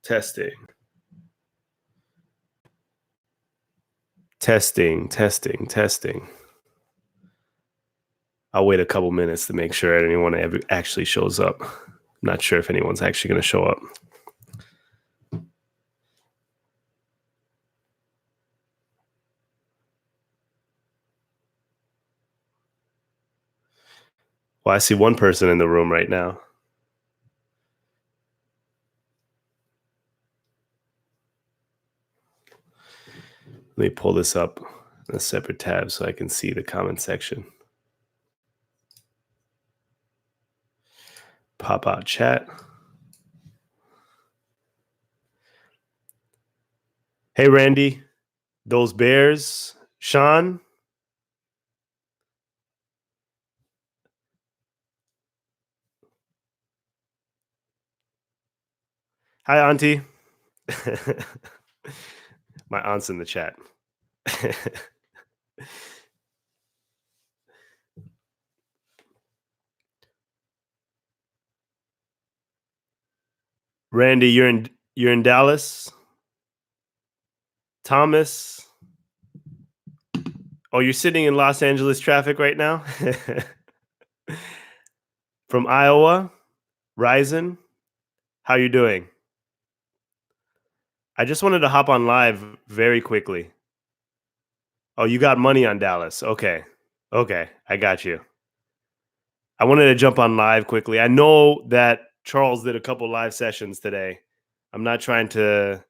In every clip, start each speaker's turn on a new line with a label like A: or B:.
A: Testing. Testing, testing, testing. I'll wait a couple minutes to make sure anyone actually shows up. I'm not sure if anyone's actually going to show up. Well, I see one person in the room right now. Let me pull this up in a separate tab so I can see the comment section. Pop out chat. Hey, Randy, those bears. Sean. Hi, Auntie. My aunt's in the chat. Randy, you're in Dallas. Thomas. Oh, you're sitting in Los Angeles traffic right now? From Iowa, Ryzen, how you doing? I just wanted to hop on live very quickly. Oh, you got money on Dallas. Okay, I got you. I wanted to jump on live quickly. I know that Charles did a couple live sessions today. I'm not trying to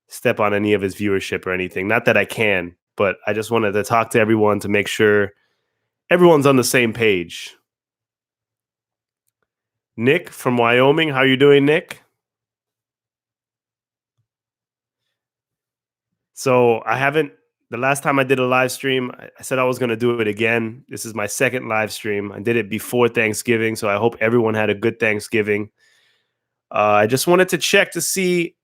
A: step on any of his viewership or anything. Not that I can, but I just wanted to talk to everyone to make sure everyone's on the same page. Nick from Wyoming, how you doing, Nick? So the last time I did a live stream, I said I was going to do it again. This is my second live stream. I did it before Thanksgiving, so I hope everyone had a good Thanksgiving. I just wanted to check to see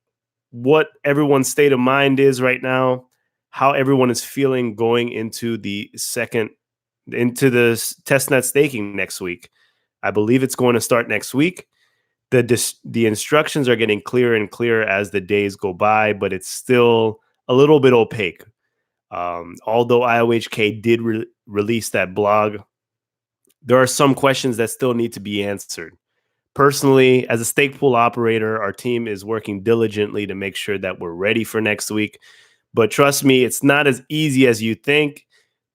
A: what everyone's state of mind is right now, how everyone is feeling going into the testnet staking next week. I believe it's going to start next week. The instructions are getting clearer and clearer as the days go by, but it's still a little bit opaque. Although IOHK did release that blog, there are some questions that still need to be answered. Personally, as a stake pool operator, our team is working diligently to make sure that we're ready for next week. But trust me, it's not as easy as you think.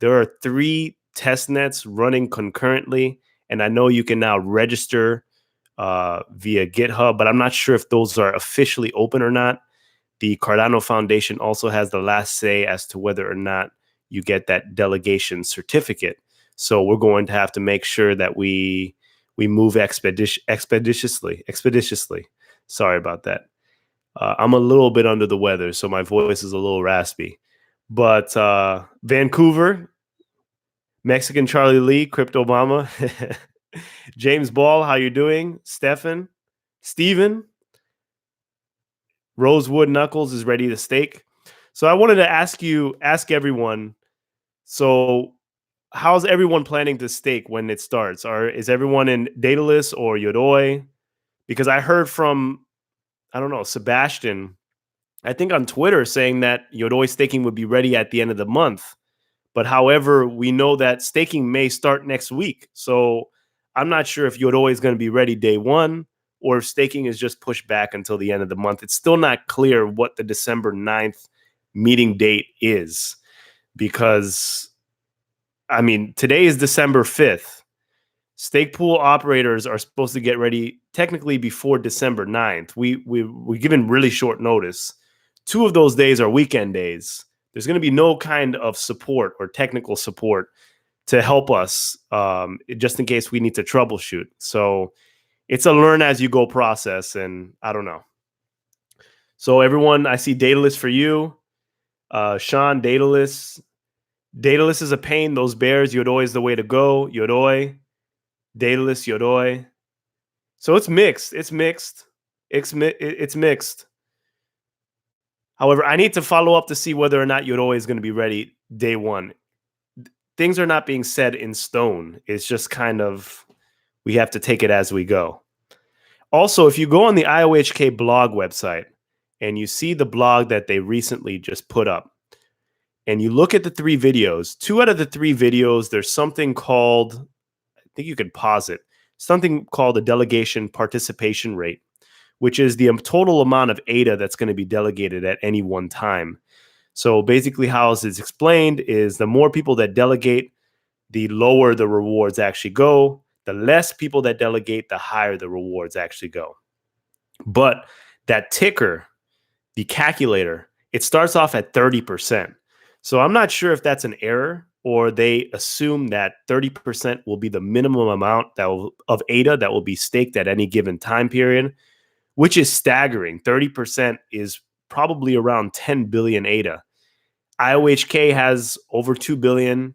A: There are 3 testnets running concurrently, and I know you can now register via GitHub, but I'm not sure if those are officially open or not. The Cardano Foundation also has the last say as to whether or not you get that delegation certificate. So we're going to have to make sure that we move expeditiously. Sorry about that. I'm a little bit under the weather, so my voice is a little raspy. But Vancouver, Mexican Charlie Lee, Crypto Obama, James Ball, how you doing? Steven, Rosewood Knuckles is ready to stake. So I wanted to ask everyone, so how's everyone planning to stake when it starts? Is everyone in Daedalus or Yodoi? Because I heard from, I don't know, Sebastian, I think on Twitter, saying that Yodoi staking would be ready at the end of the month. But however, we know that staking may start next week. So I'm not sure if Yodoi is going to be ready day one or if staking is just pushed back until the end of the month. It's still not clear what the December 9th meeting date is because, I mean, today is December 5th. Stake pool operators are supposed to get ready technically before December 9th. We're given really short notice. 2 of those days are weekend days. There's going to be no kind of support or technical support to help us just in case we need to troubleshoot. So it's a learn as you go process, and I don't know. So everyone, I see Daedalus for you. Sean, Daedalus. Daedalus is a pain. Those bears, Yodoi is the way to go. Yodoi, Daedalus, Yodoi. So it's mixed. It's mixed. However, I need to follow up to see whether or not Yodoi is going to be ready day one. Things are not being set in stone. It's just kind of, we have to take it as we go. Also, if you go on the IOHK blog website, and you see the blog that they recently just put up, and you look at the 3 videos, 2 out of the 3 videos, there's something called, I think you could pause it, something called a delegation participation rate, which is the total amount of ADA that's going to be delegated at any one time. So basically, how it's explained is the more people that delegate, the lower the rewards actually go. The less people that delegate, the higher the rewards actually go. But that ticker, the calculator, it starts off at 30%. So I'm not sure if that's an error or they assume that 30% will be the minimum amount of ADA that will be staked at any given time period, which is staggering. 30% is probably around 10 billion ADA. IOHK has over 2 billion.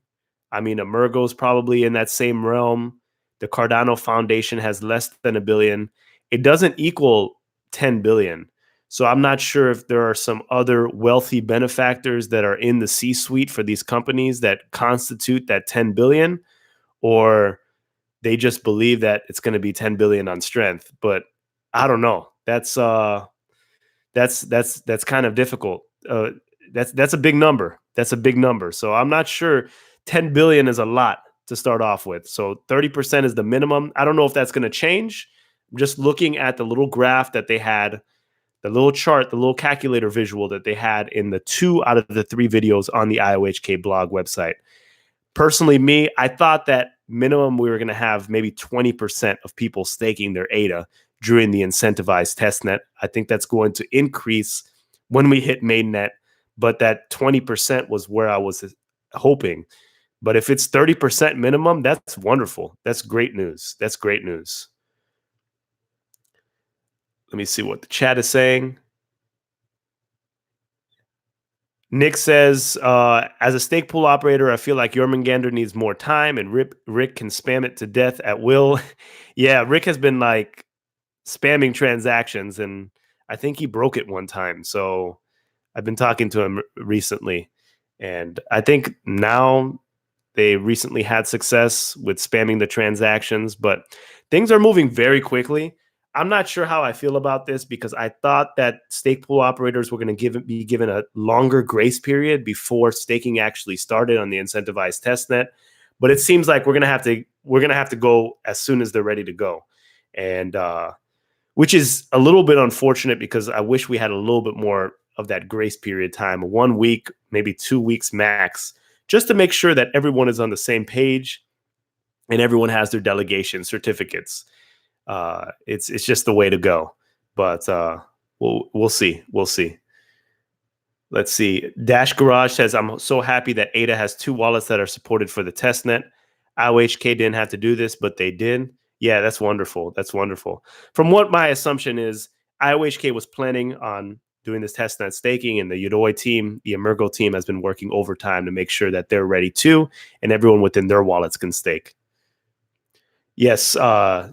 A: I mean, Emergo's probably in that same realm. The Cardano Foundation has less than 1 billion. It doesn't equal 10 billion. So I'm not sure if there are some other wealthy benefactors that are in the C-suite for these companies that constitute that 10 billion, or they just believe that it's going to be 10 billion on strength. But I don't know. That's kind of difficult. That's a big number. That's a big number. So I'm not sure 10 billion is a lot to start off with. So 30% is the minimum. I don't know if that's going to change. I'm just looking at the little graph that they had, the little chart, the little calculator visual that they had in the 2 out of the 3 videos on the IOHK blog website. Personally, me, I thought that minimum we were going to have maybe 20% of people staking their ADA during the incentivized testnet. I think that's going to increase when we hit mainnet, but that 20% was where I was hoping. But if it's 30% minimum, that's wonderful. That's great news. That's great news. Let me see what the chat is saying. Nick says, as a stake pool operator, I feel like Jormungandr needs more time and Rick can spam it to death at will. Yeah, Rick has been like spamming transactions, and I think he broke it one time. So I've been talking to him recently, and I think now they recently had success with spamming the transactions, but things are moving very quickly. I'm not sure how I feel about this because I thought that stake pool operators were going to be given a longer grace period before staking actually started on the incentivized testnet. But it seems like we're going to have to go as soon as they're ready to go, and which is a little bit unfortunate because I wish we had a little bit more of that grace period time, 1 week, maybe 2 weeks max, just to make sure that everyone is on the same page and everyone has their delegation certificates. It's just the way to go. But we'll see. We'll see. Let's see. Dash Garage says, I'm so happy that ADA has 2 wallets that are supported for the testnet. IOHK didn't have to do this, but they did. Yeah, that's wonderful. That's wonderful. From what my assumption is, IOHK was planning on doing this testnet staking, and the Udoi team, the Emergo team, has been working overtime to make sure that they're ready too, and everyone within their wallets can stake. Yes,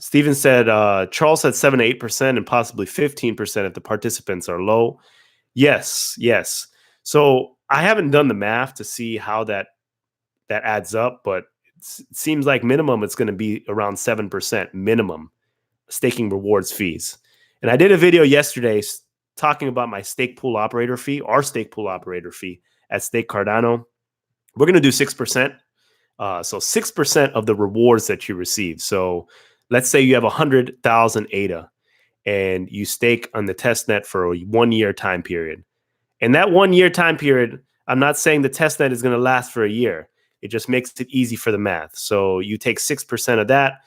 A: Steven said, Charles said 7 to 8% and possibly 15% if the participants are low. Yes, yes. So I haven't done the math to see how that adds up, but it seems like minimum it's going to be around 7% minimum staking rewards fees. And I did a video yesterday talking about my stake pool operator fee, our stake pool operator fee at Stake Cardano. We're going to do 6%. So 6% of the rewards that you receive. So let's say you have 100,000 ADA and you stake on the testnet for a 1 year time period. And that 1 year time period, I'm not saying the testnet is going to last for a year. It just makes it easy for the math. So you take 6% of that,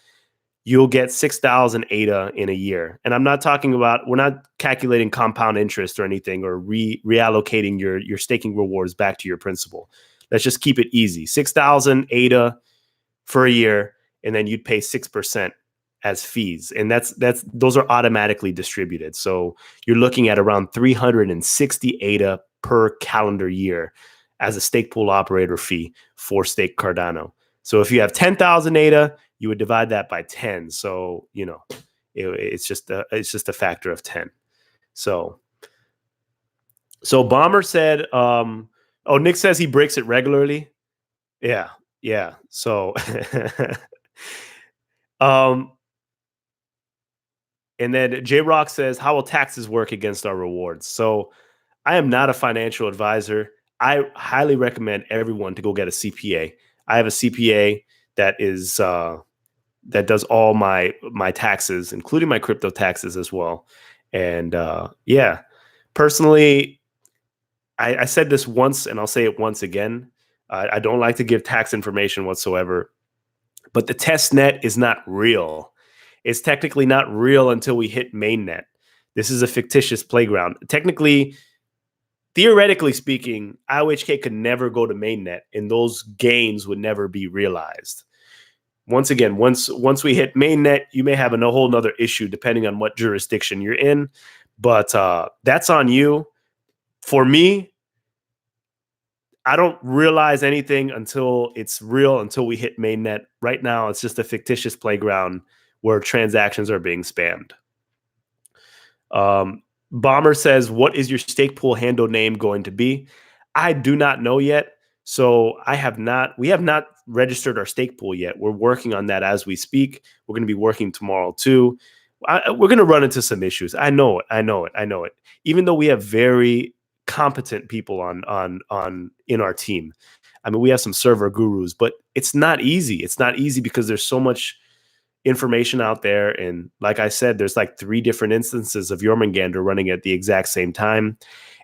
A: you'll get 6,000 ADA in a year. And I'm not talking about, we're not calculating compound interest or anything or reallocating your staking rewards back to your principal. Let's just keep it easy. 6,000 ADA for a year, and then you'd pay 6% as fees. And those are automatically distributed. So you're looking at around 360 ADA per calendar year as a stake pool operator fee for Stake Cardano. So if you have 10,000 ADA, you would divide that by 10. So, it's just a factor of 10. So Bomber said, Nick says he breaks it regularly. Yeah. So, And then J Rock says, how will taxes work against our rewards? So I am not a financial advisor. I highly recommend everyone to go get a CPA. I have a CPA that is that does all my taxes, including my crypto taxes as well. And yeah, personally, I said this once and I'll say it once again. I don't like to give tax information whatsoever, but the test net is not real. It's technically not real until we hit mainnet. This is a fictitious playground. Technically, theoretically speaking, IOHK could never go to mainnet and those gains would never be realized. Once again, once we hit mainnet, you may have a whole nother issue depending on what jurisdiction you're in. But that's on you. For me, I don't realize anything until it's real, until we hit mainnet. Right now, it's just a fictitious playground where transactions are being spammed. Bomber says, what is your stake pool handle name going to be? I do not know yet. So we have not registered our stake pool yet. We're working on that as we speak. We're going to be working tomorrow too. We're going to run into some issues. I know it. Even though we have very competent people on in our team. I mean, we have some server gurus, but it's not easy. It's not easy because there's so much information out there. And like I said, there's like 3 different instances of Jormungandr running at the exact same time.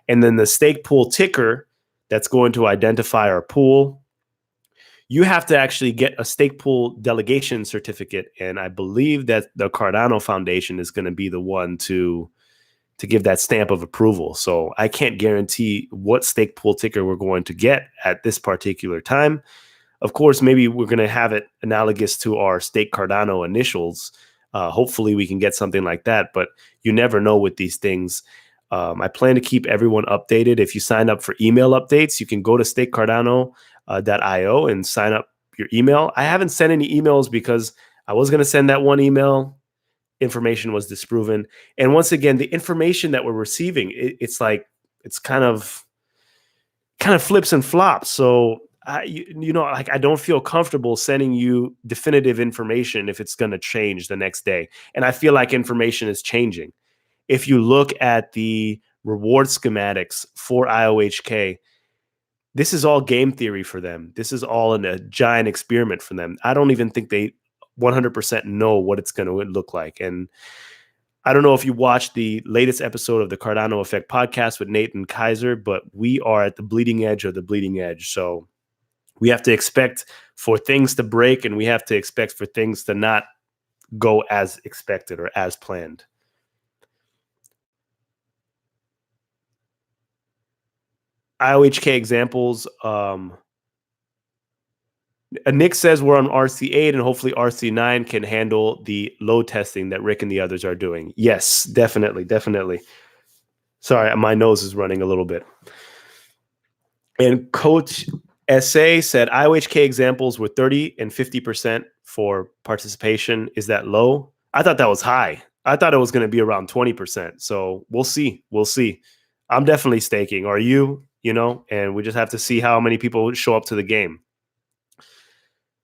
A: And then the stake pool ticker that's going to identify our pool. You have to actually get a stake pool delegation certificate. And I believe that the Cardano Foundation is going to be the one to give that stamp of approval. So I can't guarantee what stake pool ticker we're going to get at this particular time. Of course, maybe we're going to have it analogous to our stake Cardano initials. Hopefully we can get something like that, but you never know with these things. I plan to keep everyone updated. If you sign up for email updates, you can go to stakecardano.io and sign up your email. I haven't sent any emails because I was going to send that one email. Information was disproven. And once again, the information that we're receiving, it's kind of flips and flops. So I don't feel comfortable sending you definitive information if it's going to change the next day. And I feel like information is changing. If you look at the reward schematics for IOHK, this is all game theory for them. This is all in a giant experiment for them. I don't even think they 100% know what it's going to look like. And I don't know if you watched the latest episode of the Cardano Effect podcast with Nathan Kaiser, but we are at the bleeding edge of the bleeding edge. So we have to expect for things to break, and we have to expect for things to not go as expected or as planned. IOHK examples. Nick says we're on RC8 and hopefully RC9 can handle the load testing that Rick and the others are doing. Yes, definitely. Sorry, my nose is running a little bit. And Coach SA said IOHK examples were 30 and 50% for participation. Is that low? I thought that was high. I thought it was going to be around 20%. So we'll see. I'm definitely staking. Are you? And we just have to see how many people show up to the game.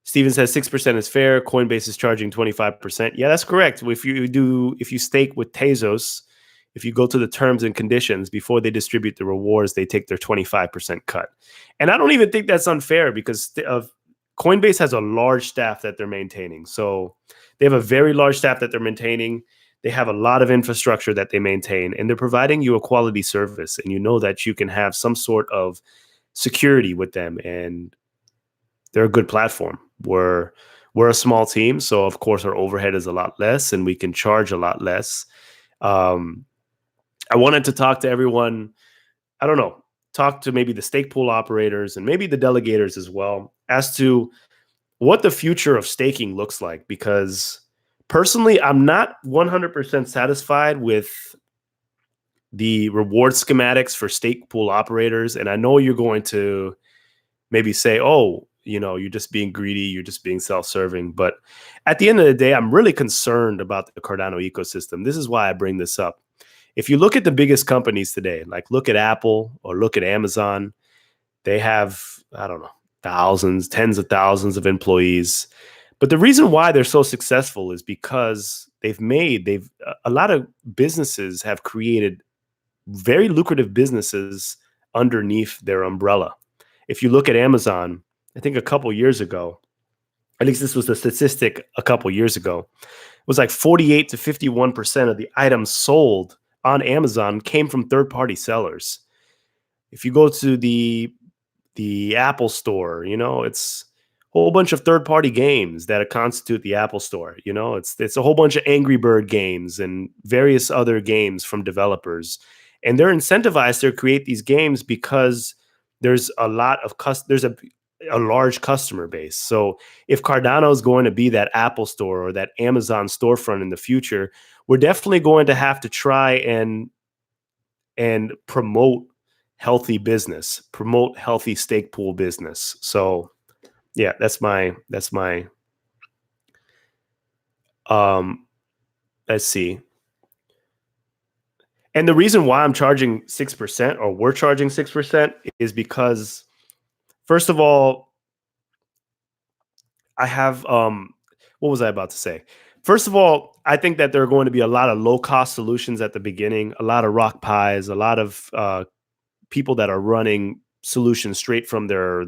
A: Steven says 6% is fair. Coinbase is charging 25%. Yeah, that's correct. If you stake with Tezos, if you go to the terms and conditions before they distribute the rewards, they take their 25% cut. And I don't even think that's unfair because Coinbase has a large staff that they're maintaining. So they have a very large staff that they're maintaining. They have a lot of infrastructure that they maintain, and they're providing you a quality service. And you know that you can have some sort of security with them, and they're a good platform. We're a small team, so of course our overhead is a lot less, and we can charge a lot less. I wanted to talk to everyone. I don't know, talk to maybe the stake pool operators and maybe the delegators as well as to what the future of staking looks like. Because personally, I'm not 100% satisfied with the reward schematics for stake pool operators. And I know you're going to maybe say, oh, you're just being greedy, you're just being self-serving. But at the end of the day, I'm really concerned about the Cardano ecosystem. This is why I bring this up. If you look at the biggest companies today, like look at Apple or look at Amazon, they have, I don't know, thousands, tens of thousands of employees. But the reason why they're so successful is because they've a lot of businesses have created very lucrative businesses underneath their umbrella. If you look at Amazon, I think a couple years ago, at least this was the statistic a couple years ago, it was like 48 to 51% of the items sold on Amazon came from third-party sellers. If you go to the Apple Store, it's a whole bunch of third-party games that constitute the Apple Store. It's a whole bunch of Angry Bird games and various other games from developers, and they're incentivized to create these games because there's a lot of there's a large customer base. So if Cardano is going to be that Apple Store or that Amazon storefront in the future, we're definitely going to have to try and promote healthy business, promote healthy stake pool business. So yeah, that's my let's see. And the reason why I'm charging 6% or we're charging 6% is because, first of all, I have what was I about to say? First of all, I think that there are going to be a lot of low cost solutions at the beginning, a lot of rock pies, a lot of people that are running solutions straight from their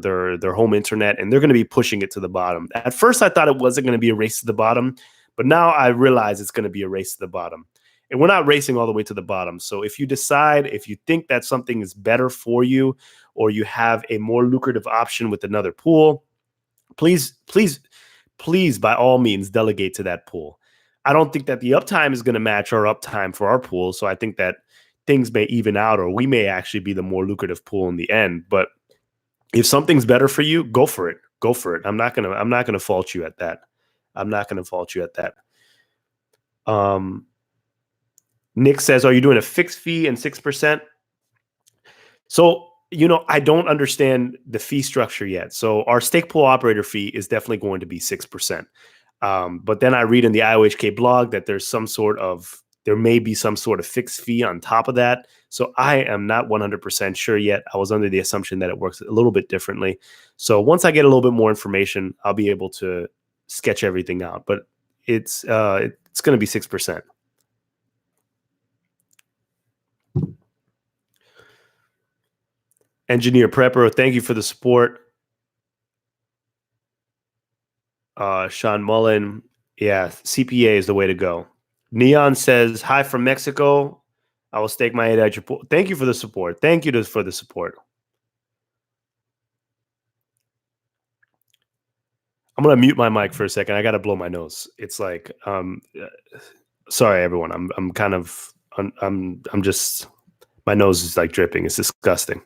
A: home internet, and they're going to be pushing it to the bottom. At first, I thought it wasn't going to be a race to the bottom, but now I realize it's going to be a race to the bottom. And we're not racing all the way to the bottom. So if you think that something is better for you, or you have a more lucrative option with another pool, please, by all means, delegate to that pool. I don't think that the uptime is going to match our uptime for our pool. So I think that things may even out, or we may actually be the more lucrative pool in the end. But if something's better for you, go for it. Go for it. I'm not gonna fault you at that. I'm not gonna fault you at that. Nick says, are you doing a fixed fee and 6%? So, I don't understand the fee structure yet. So our stake pool operator fee is definitely going to be 6%. But then I read in the IOHK blog that there may be some sort of fixed fee on top of that. So I am not 100% sure yet. I was under the assumption that it works a little bit differently. So once I get a little bit more information, I'll be able to sketch everything out. But it's going to be 6%. Engineer Prepper, thank you for the support. Sean Mullen, yeah, CPA is the way to go. Neon says, hi from Mexico. I will stake my 8 at your pool. Thank you for the support. Thank you for the support. I'm going to mute my mic for a second. I got to blow my nose. It's like, sorry, everyone. I'm kind of, I'm just, my nose is like dripping. It's disgusting.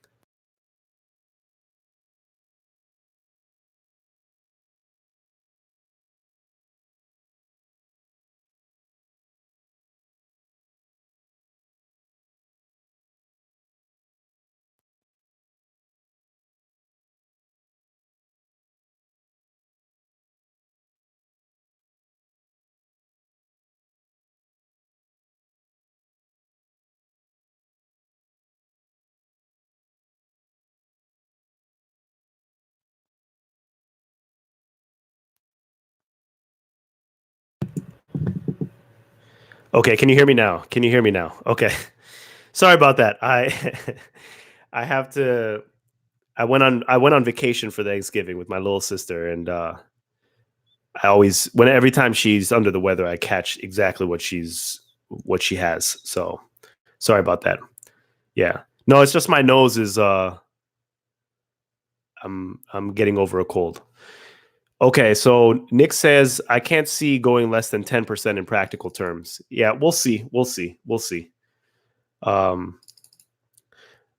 A: Okay, can you hear me now? Can you hear me now? Okay. Sorry about that. I have to I went on vacation for Thanksgiving with my little sister, and every time she's under the weather, I catch exactly what she has. So sorry about that. Yeah. No, it's just my nose is I'm getting over a cold. Okay, so Nick says I can't see going less than 10% in practical terms. Yeah, we'll see.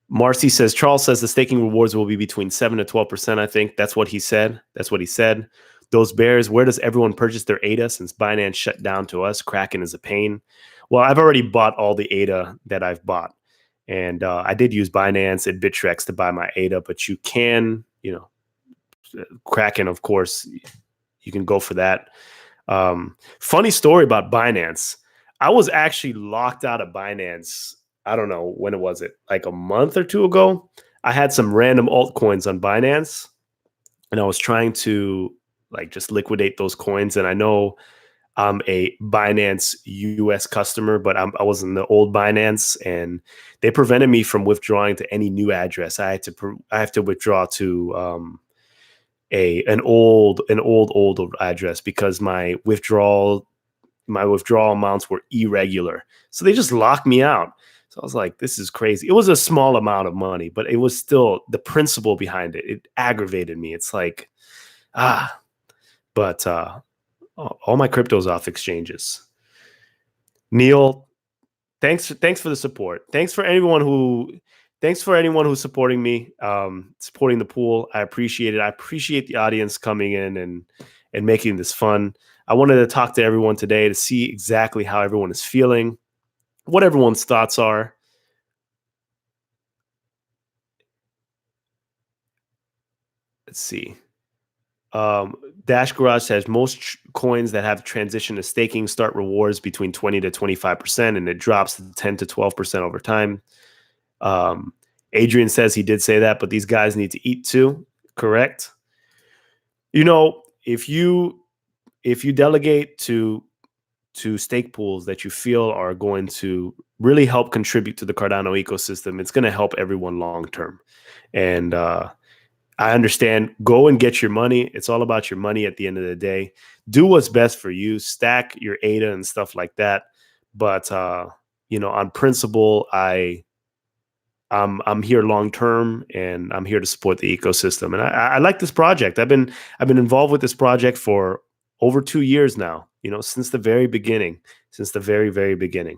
A: Marcy says, Charles says the staking rewards will be between 7 to 12%. I think that's what he said. Those bears, where does everyone purchase their ADA since Binance shut down to us? Kraken is a pain. Well, I've already bought all the ADA that I've bought. And I did use Binance and Bittrex to buy my ADA, but you can, Kraken, of course, you can go for that. Funny story about Binance. I was actually locked out of Binance. I don't know, when was it? Like a month or two ago. I had some random altcoins on Binance, and I was trying to just liquidate those coins. And I know I'm a Binance US customer, but I was in the old Binance, and they prevented me from withdrawing to any new address. I have to withdraw to a an old address because my withdrawal amounts were irregular. So they just locked me out. So I was like, this is crazy. It was a small amount of money, but it was still the principle behind it. It aggravated me. It's like, ah, but all my cryptos off exchanges. Neil, thanks for the support. Thanks for anyone who's supporting me, supporting the pool. I appreciate it. I appreciate the audience coming in and making this fun. I wanted to talk to everyone today to see exactly how everyone is feeling, what everyone's thoughts are. Let's see. Dash Garage says most coins that have transitioned to staking start rewards between 20 to 25%, and it drops to 10 to 12% over time. Adrian says he did say that, but these guys need to eat too. Correct. If you delegate to stake pools that you feel are going to really help contribute to the Cardano ecosystem, it's going to help everyone long term. And I understand. Go and get your money. It's all about your money at the end of the day. Do what's best for you. Stack your ADA and stuff like that. But on principle, I'm here long term, and I'm here to support the ecosystem. And I like this project. I've been involved with this project for over 2 years now. Since the very beginning, since the very, very beginning.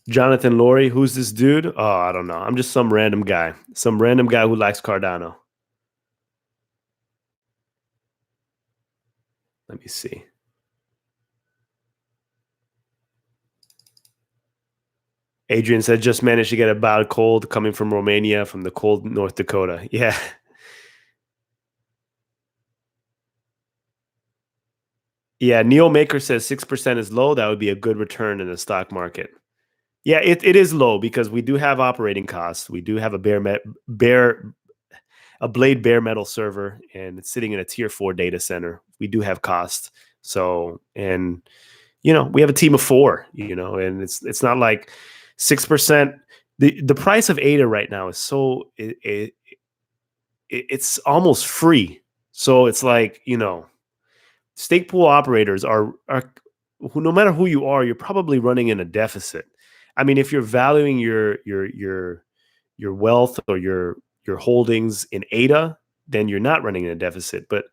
A: Jonathan Laurie, who's this dude? Oh, I don't know. I'm just some random guy who likes Cardano. Let me see. Adrian said, just managed to get a bad cold coming from Romania, from the cold North Dakota. Yeah. Yeah. Neil Maker says 6% is low. That would be a good return in the stock market. Yeah, it is low because we do have operating costs. We do have a Blade bare metal server, and it's sitting in a tier 4 data center. We do have costs. So, and we have a team of 4, and it's not like 6%. The price of ADA right now is so it's almost free. So it's like, stake pool operators are who, no matter who you are, you're probably running in a deficit. I mean, if you're valuing your wealth or your holdings in ADA, then you're not running in a deficit. But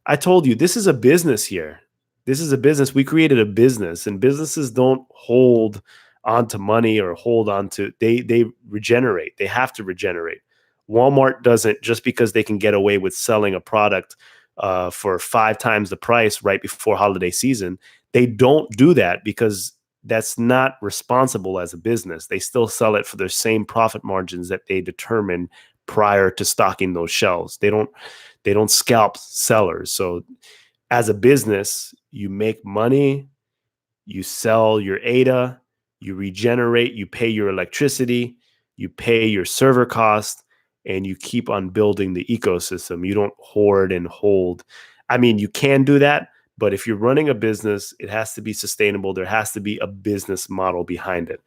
A: I told you, this is a business here. This is a business. We created a business, and businesses don't hold onto money or hold on to, they regenerate. They have to regenerate. Walmart doesn't, just because they can get away with selling a product for 5 times the price right before holiday season. They don't do that because that's not responsible as a business. They still sell it for their same profit margins that they determine prior to stocking those shelves. They don't scalp sellers. So as a business, you make money, you sell your ADA, you regenerate, you pay your electricity, you pay your server cost, and you keep on building the ecosystem. You don't hoard and hold. I mean, you can do that, but if you're running a business, it has to be sustainable. There has to be a business model behind it.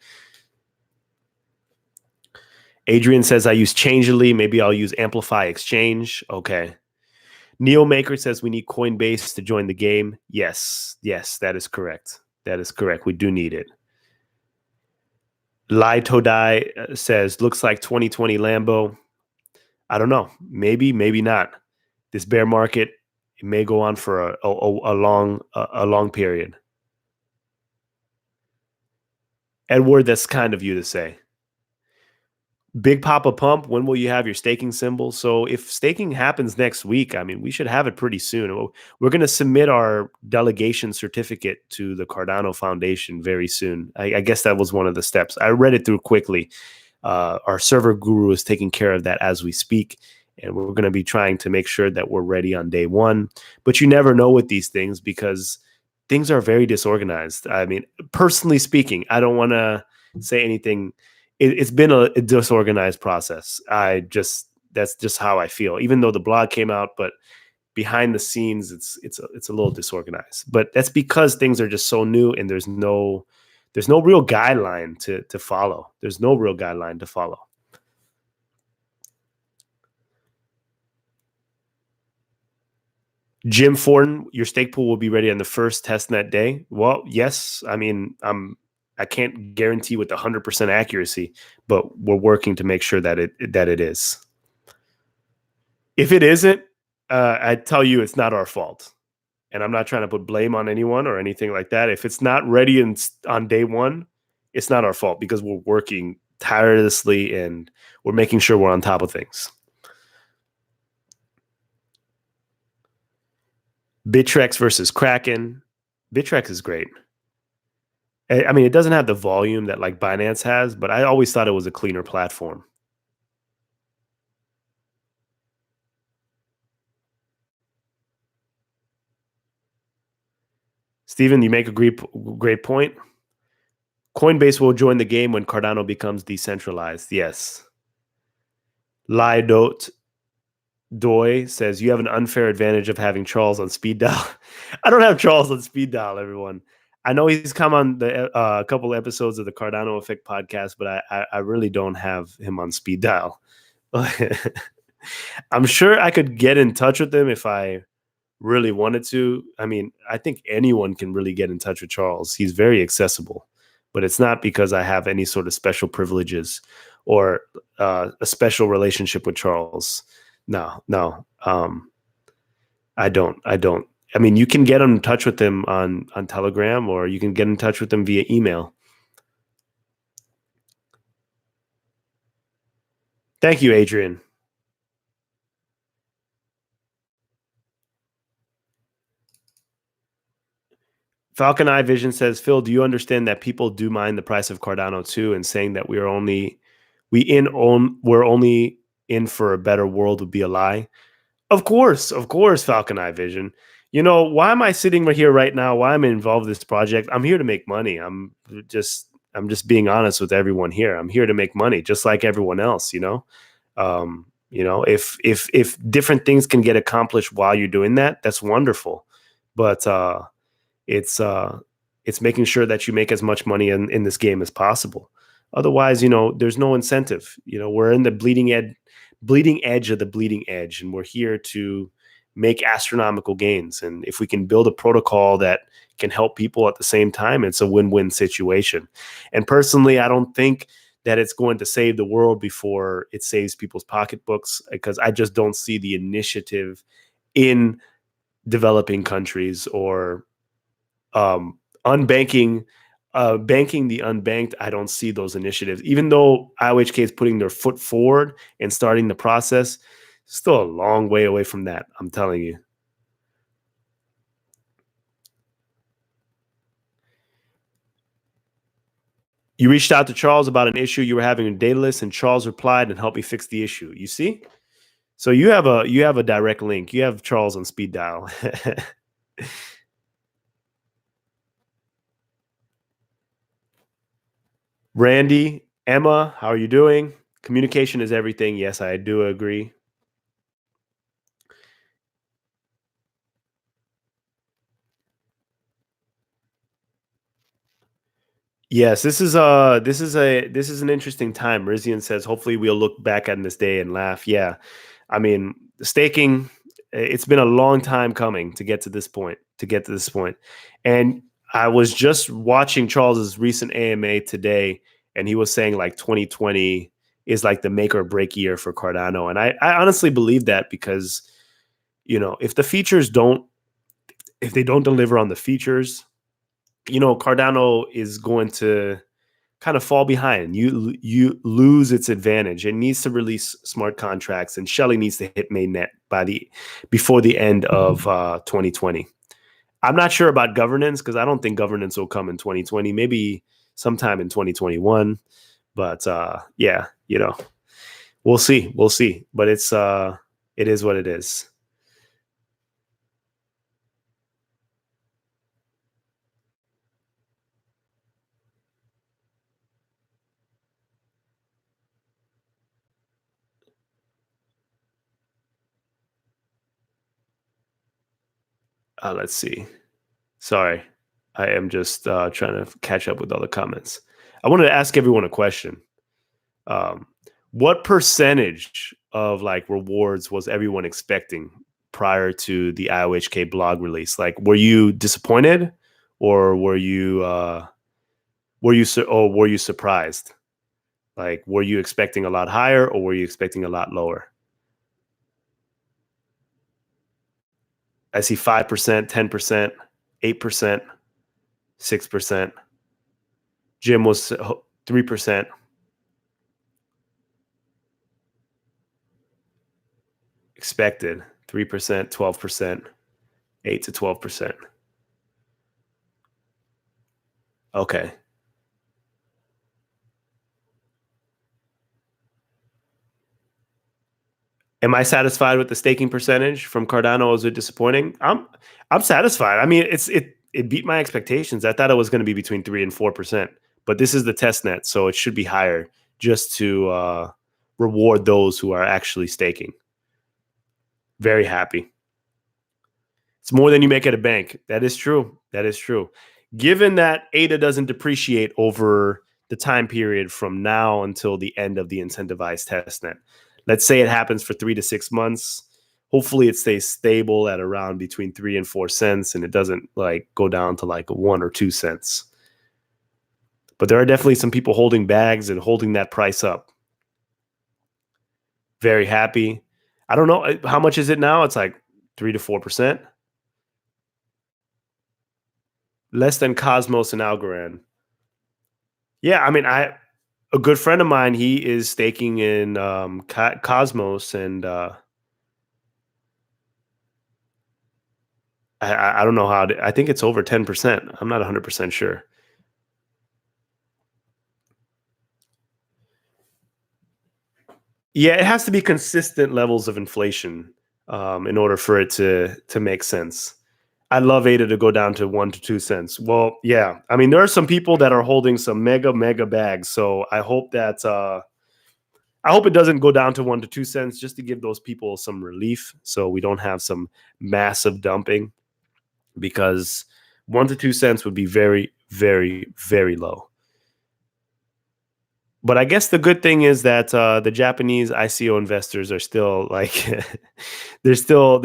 A: Adrian says, I use Changelly. Maybe I'll use Amplify Exchange. Okay. Neo Maker says we need Coinbase to join the game. Yes, that is correct. That is correct. We do need it. Lai Todai says, looks like 2020 Lambo. I don't know. Maybe not. This bear market, it may go on for a long period. Edward, that's kind of you to say. Big Papa Pump, when will you have your staking symbol? So if staking happens next week, I mean, we should have it pretty soon. We're going to submit our delegation certificate to the Cardano Foundation very soon. I guess that was one of the steps. I read it through quickly. Our server guru is taking care of that as we speak, and we're going to be trying to make sure that we're ready on day one. But you never know with these things because things are very disorganized. I mean, personally speaking, I don't want to say anything. It's been a disorganized process. I just, that's just how I feel. Even though the blog came out, but behind the scenes, it's a little disorganized. But that's because things are just so new, and there's no real guideline to follow. There's no real guideline to follow. Jim Fortin, your stake pool will be ready on the first testnet day. Well, yes. I mean, I can't guarantee with 100% accuracy, but we're working to make sure that it is. If it isn't, I tell you, it's not our fault, and I'm not trying to put blame on anyone or anything like that. If it's not ready on day one, it's not our fault because we're working tirelessly and we're making sure we're on top of things. Bittrex versus Kraken. Bittrex is great. I mean, it doesn't have the volume that like Binance has, but I always thought it was a cleaner platform. Steven, you make a great point. Coinbase will join the game when Cardano becomes decentralized. Yes. Lidot Doi says you have an unfair advantage of having Charles on speed dial. I don't have Charles on speed dial, everyone. I know he's come on the a couple episodes of the Cardano Effect podcast, but I really don't have him on speed dial. I'm sure I could get in touch with him if I really wanted to. I mean, I think anyone can really get in touch with Charles. He's very accessible, but it's not because I have any sort of special privileges or a special relationship with Charles. No, no, I don't. I don't. I mean, you can get in touch with him on Telegram, or you can get in touch with him via email. Thank you, Adrian. Falcon Eye Vision says, Phil, do you understand that people do mind the price of Cardano too, and saying that we're only in for a better world would be a lie? Of course, Falcon Eye Vision. You know, why am I sitting right here right now? Why am I involved in this project? I'm here to make money. I'm just being honest with everyone here. I'm here to make money, just like everyone else. If different things can get accomplished while you're doing that, that's wonderful. But it's it's making sure that you make as much money in this game as possible. Otherwise, there's no incentive. We're in the bleeding edge of the bleeding edge, and we're here to make astronomical gains. And if we can build a protocol that can help people at the same time, it's a win-win situation. And personally, I don't think that it's going to save the world before it saves people's pocketbooks, because I just don't see the initiative in developing countries or unbanking banking the unbanked. I don't see those initiatives, even though IOHK is putting their foot forward and starting the process. Still a long way away from that, I'm telling you. You reached out to Charles about an issue you were having in Daedalus, and Charles replied and helped me fix the issue. You see? So you have a direct link. You have Charles on speed dial. Randy, Emma, how are you doing? Communication is everything. Yes, I do agree. Yes, this is an interesting time. Rizian says, hopefully we'll look back on this day and laugh. Yeah. I mean, staking, it's been a long time coming to get to this point, And I was just watching Charles's recent AMA today, and he was saying like 2020 is like the make or break year for Cardano. And I honestly believe that, because, if they don't deliver on the features, Cardano is going to kind of fall behind. You lose its advantage. It needs to release smart contracts, and Shelley needs to hit mainnet before the end of 2020. I'm not sure about governance, because I don't think governance will come in 2020. Maybe sometime in 2021. But yeah, we'll see. We'll see. But it is what it is. Let's see. Sorry, I am just trying to catch up with all the comments. I wanted to ask everyone a question. Um, what percentage of like rewards was everyone expecting prior to the IOHK blog release? Like, were you disappointed, or were you surprised? Like, were you expecting a lot higher, or were you expecting a lot lower? I see 5%, 10%, 8%, 6%. Jim was 3%. Expected 3%, 12%, 8 to 12%. Okay. Am I satisfied with the staking percentage from Cardano? Was it disappointing? I'm satisfied. I mean, it beat my expectations. I thought it was going to be between 3 and 4%, but this is the test net, so it should be higher just to reward those who are actually staking. Very happy. It's more than you make at a bank. That is true. That is true. Given that ADA doesn't depreciate over the time period from now until the end of the incentivized testnet, let's say it happens for 3 to 6 months. Hopefully, it stays stable at around between 3 and 4 cents, and it doesn't like go down to like 1 or 2 cents. But there are definitely some people holding bags and holding that price up. Very happy. I don't know how much is it now. It's like 3 to 4%. Less than Cosmos and Algorand. Yeah, I mean, a good friend of mine, he is staking in Cosmos, and I don't know how. I think it's over 10%. I'm not 100% sure. Yeah, it has to be consistent levels of inflation in order for it to make sense. I'd love ADA to go down to 1 to 2 cents. Well, yeah. I mean, there are some people that are holding some mega bags, so I hope it doesn't go down to 1 to 2 cents, just to give those people some relief, so we don't have some massive dumping, because 1 to 2 cents would be very, very, very low. But I guess the good thing is that the Japanese ICO investors are still like they're still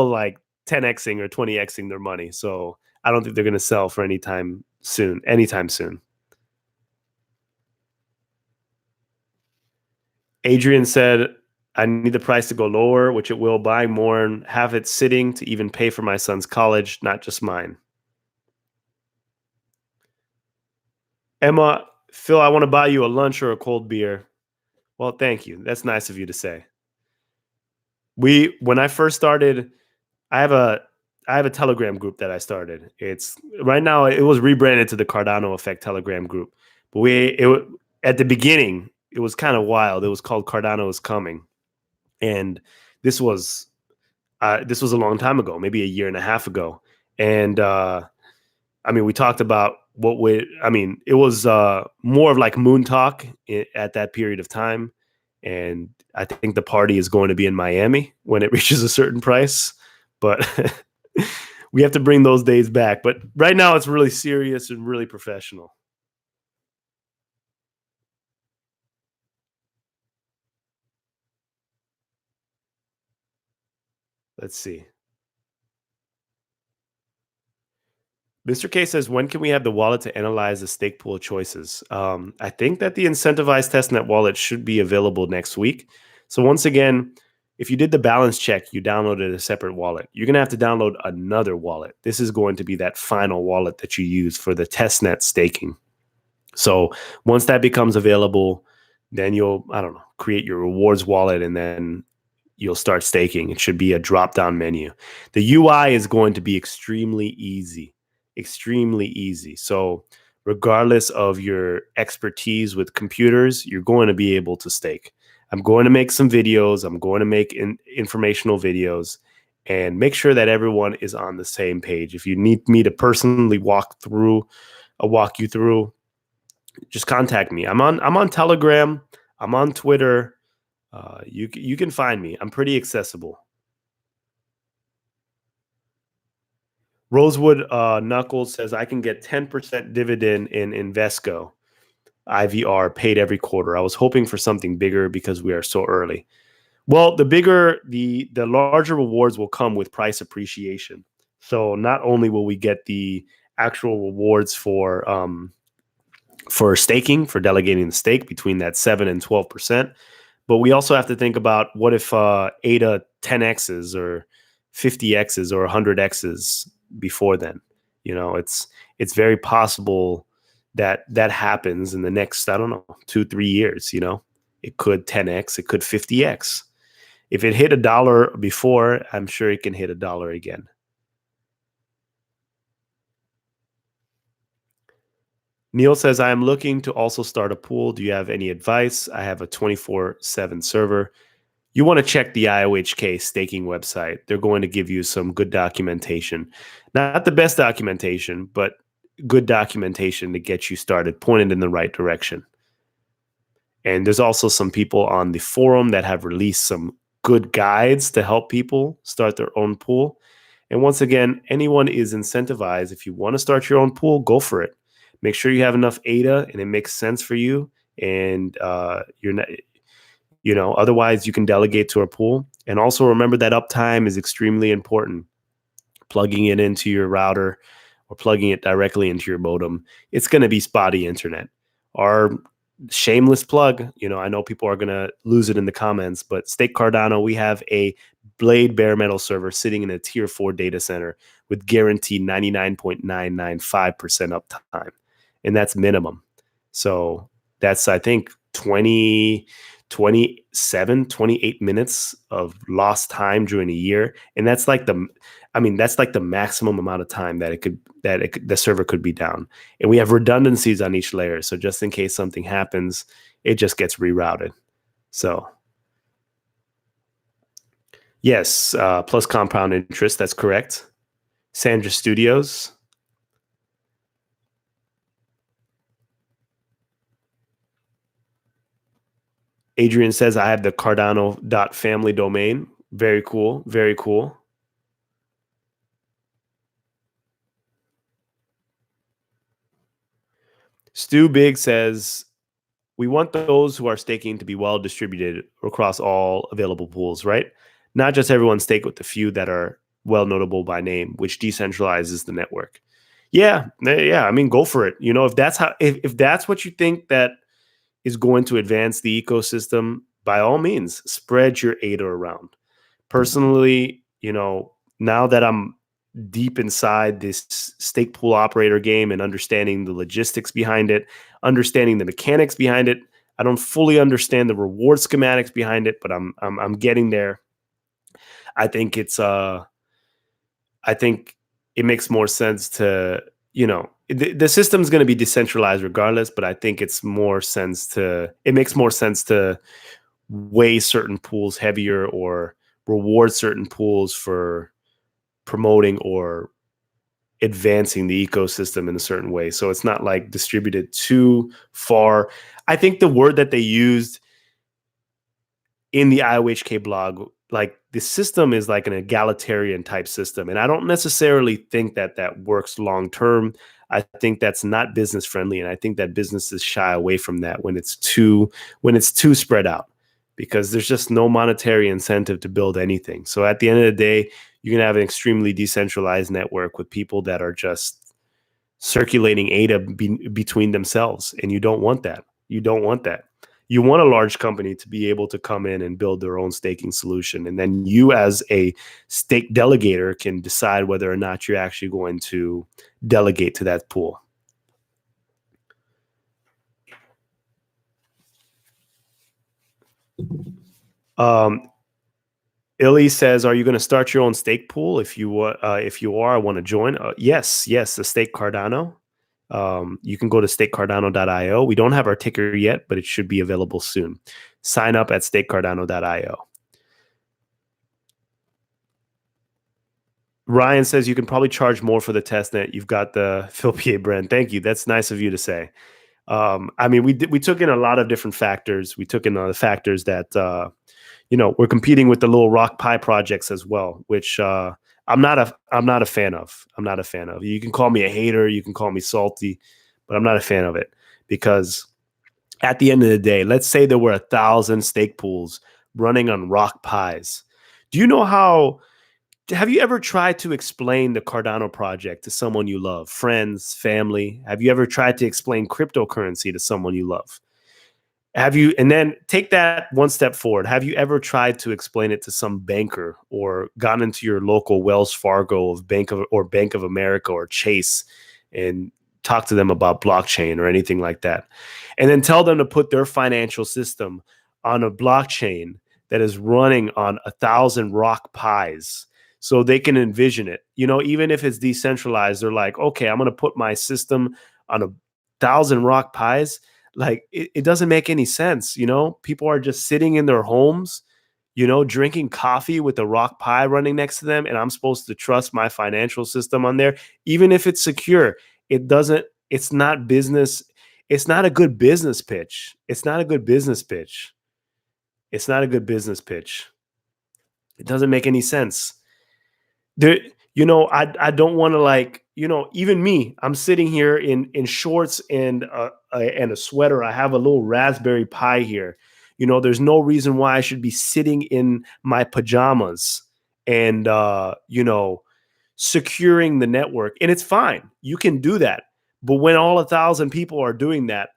A: like 10xing or 20xing their money. So I don't think they're going to sell for anytime soon. Anytime soon. Adrian said, "I need the price to go lower, which it will. Buy more and have it sitting to even pay for my son's college, not just mine." Emma, Phil, I want to buy you a lunch or a cold beer. Well, thank you. That's nice of you to say. When I first started, I have a I have a Telegram group that I started. It's right now it was rebranded to the Cardano Effect Telegram group. But at the beginning, it was kind of wild. It was called Cardano is Coming. And this was this was a long time ago, maybe a year and a half ago. And I mean, we talked about it was more of like moon talk at that period of time. And I think the party is going to be in Miami when it reaches a certain price. But we have to bring those days back. But right now, it's really serious and really professional. Let's see. Mr. K says, when can we have the wallet to analyze the stake pool choices? I think that the incentivized testnet wallet should be available next week. So once again, if you did the balance check, you downloaded a separate wallet. You're going to have to download another wallet. This is going to be that final wallet that you use for the testnet staking. So once that becomes available, then you'll, I don't know, create your rewards wallet, and then you'll start staking. It should be a drop down menu. The UI is going to be extremely easy, extremely easy. So, regardless of your expertise with computers, you're going to be able to stake. I'm going to make some videos, I'm going to make informational videos, and make sure that everyone is on the same page. If you need me to personally walk you through, just contact me. I'm on Telegram, I'm on Twitter. You can find me. I'm pretty accessible. Rosewood Knuckles says I can get 10% dividend in Invesco IVR paid every quarter. I was hoping for something bigger because we are so early. Well, the larger rewards will come with price appreciation. So not only will we get the actual rewards for staking, for delegating the stake between that 7 and 12%, but we also have to think about what if ADA 10x's or 50x's or 100x's before then. It's very possible that that happens in the next, I don't know, 2-3 years. It could 10x, it could 50x. If it hit $1 before, I'm sure it can hit $1 again. Neil says, I am looking to also start a pool. Do you have any advice? I have a 24/7 server. You want to check the IOHK staking website. They're going to give you some good documentation. Not the best documentation, but good documentation to get you started, pointed in the right direction. And there's also some people on the forum that have released some good guides to help people start their own pool. And once again, anyone is incentivized. If you want to start your own pool, go for it. Make sure you have enough ADA and it makes sense for you. And you're not, otherwise you can delegate to a pool. And also remember that uptime is extremely important. Plugging it into your router or plugging it directly into your modem, it's going to be spotty internet. Our shameless plug, I know people are going to lose it in the comments, but Stake Cardano, we have a Blade bare metal server sitting in a tier 4 data center with guaranteed 99.995% uptime. And that's minimum. So that's, I think, 28 minutes of lost time during a year. And that's like the maximum amount of time that the server could be down. And we have redundancies on each layer. So just in case something happens, it just gets rerouted. So yes, plus compound interest. That's correct. Sandra Studios. Adrian says, I have the Cardano.family domain. Very cool. Very cool. Stu Big says, we want those who are staking to be well distributed across all available pools, right? Not just everyone stake with the few that are well notable by name, which decentralizes the network. Yeah. I mean, go for it. If that's what you think that is going to advance the ecosystem, by all means, spread your ADA around. Personally, now that I'm deep inside this stake pool operator game and understanding the logistics behind it, understanding the mechanics behind it, I don't fully understand the reward schematics behind it, but I'm getting there. I think it makes more sense to, the system's going to be decentralized regardless, but I think it makes more sense to weigh certain pools heavier or reward certain pools for promoting or advancing the ecosystem in a certain way. So it's not like distributed too far. I think the word that they used in the IOHK blog, like the system is like an egalitarian type system. And I don't necessarily think that works long term. I think that's not business friendly. And I think that businesses shy away from that when it's too spread out, because there's just no monetary incentive to build anything. So at the end of the day, you're going to have an extremely decentralized network with people that are just circulating ADA between themselves. And you don't want that. You want a large company to be able to come in and build their own staking solution. And then you as a stake delegator can decide whether or not you're actually going to delegate to that pool. Illy says, are you going to start your own stake pool? If you are, I want to join. Yes, the Stake Cardano. You can go to stakecardano.io. We don't have our ticker yet, but it should be available soon. Sign up at stakecardano.io. Ryan says you can probably charge more for the testnet. You've got the Phil Pierre brand. Thank you. That's nice of you to say. I mean, we took in a lot of different factors. We took in the factors that we're competing with the little Rock Pi projects as well, which I'm not a fan of. I'm not a fan of. You can call me a hater, you can call me salty, but I'm not a fan of it because at the end of the day, let's say there were 1,000 stake pools running on rock pies. Do you know how have you ever tried to explain the Cardano project to someone you love, friends, family? Have you ever tried to explain cryptocurrency to someone you love? Have you, and then take that one step forward. Have you ever tried to explain it to some banker or gone into your local Wells Fargo of Bank of America or Chase and talk to them about blockchain or anything like that? And then tell them to put their financial system on a blockchain that is running on 1,000 rock pies so they can envision it. You know, even if it's decentralized, they're like, okay, I'm going to put my system on 1,000 rock pies. Like it doesn't make any sense. You know, people are just sitting in their homes, you know, drinking coffee with a rock pie running next to them, and I'm supposed to trust my financial system on there, even if it's secure. It doesn't. It's not business. It's not a good business pitch. It's not a good business pitch. It's not a good business pitch. It doesn't make any sense. There, you know, I don't want to, like, you know, even me, I'm sitting here in shorts and a sweater. I have a little Raspberry Pi here. You know, there's no reason why I should be sitting in my pajamas and you know, securing the network. And it's fine. You can do that. But when all 1,000 people are doing that,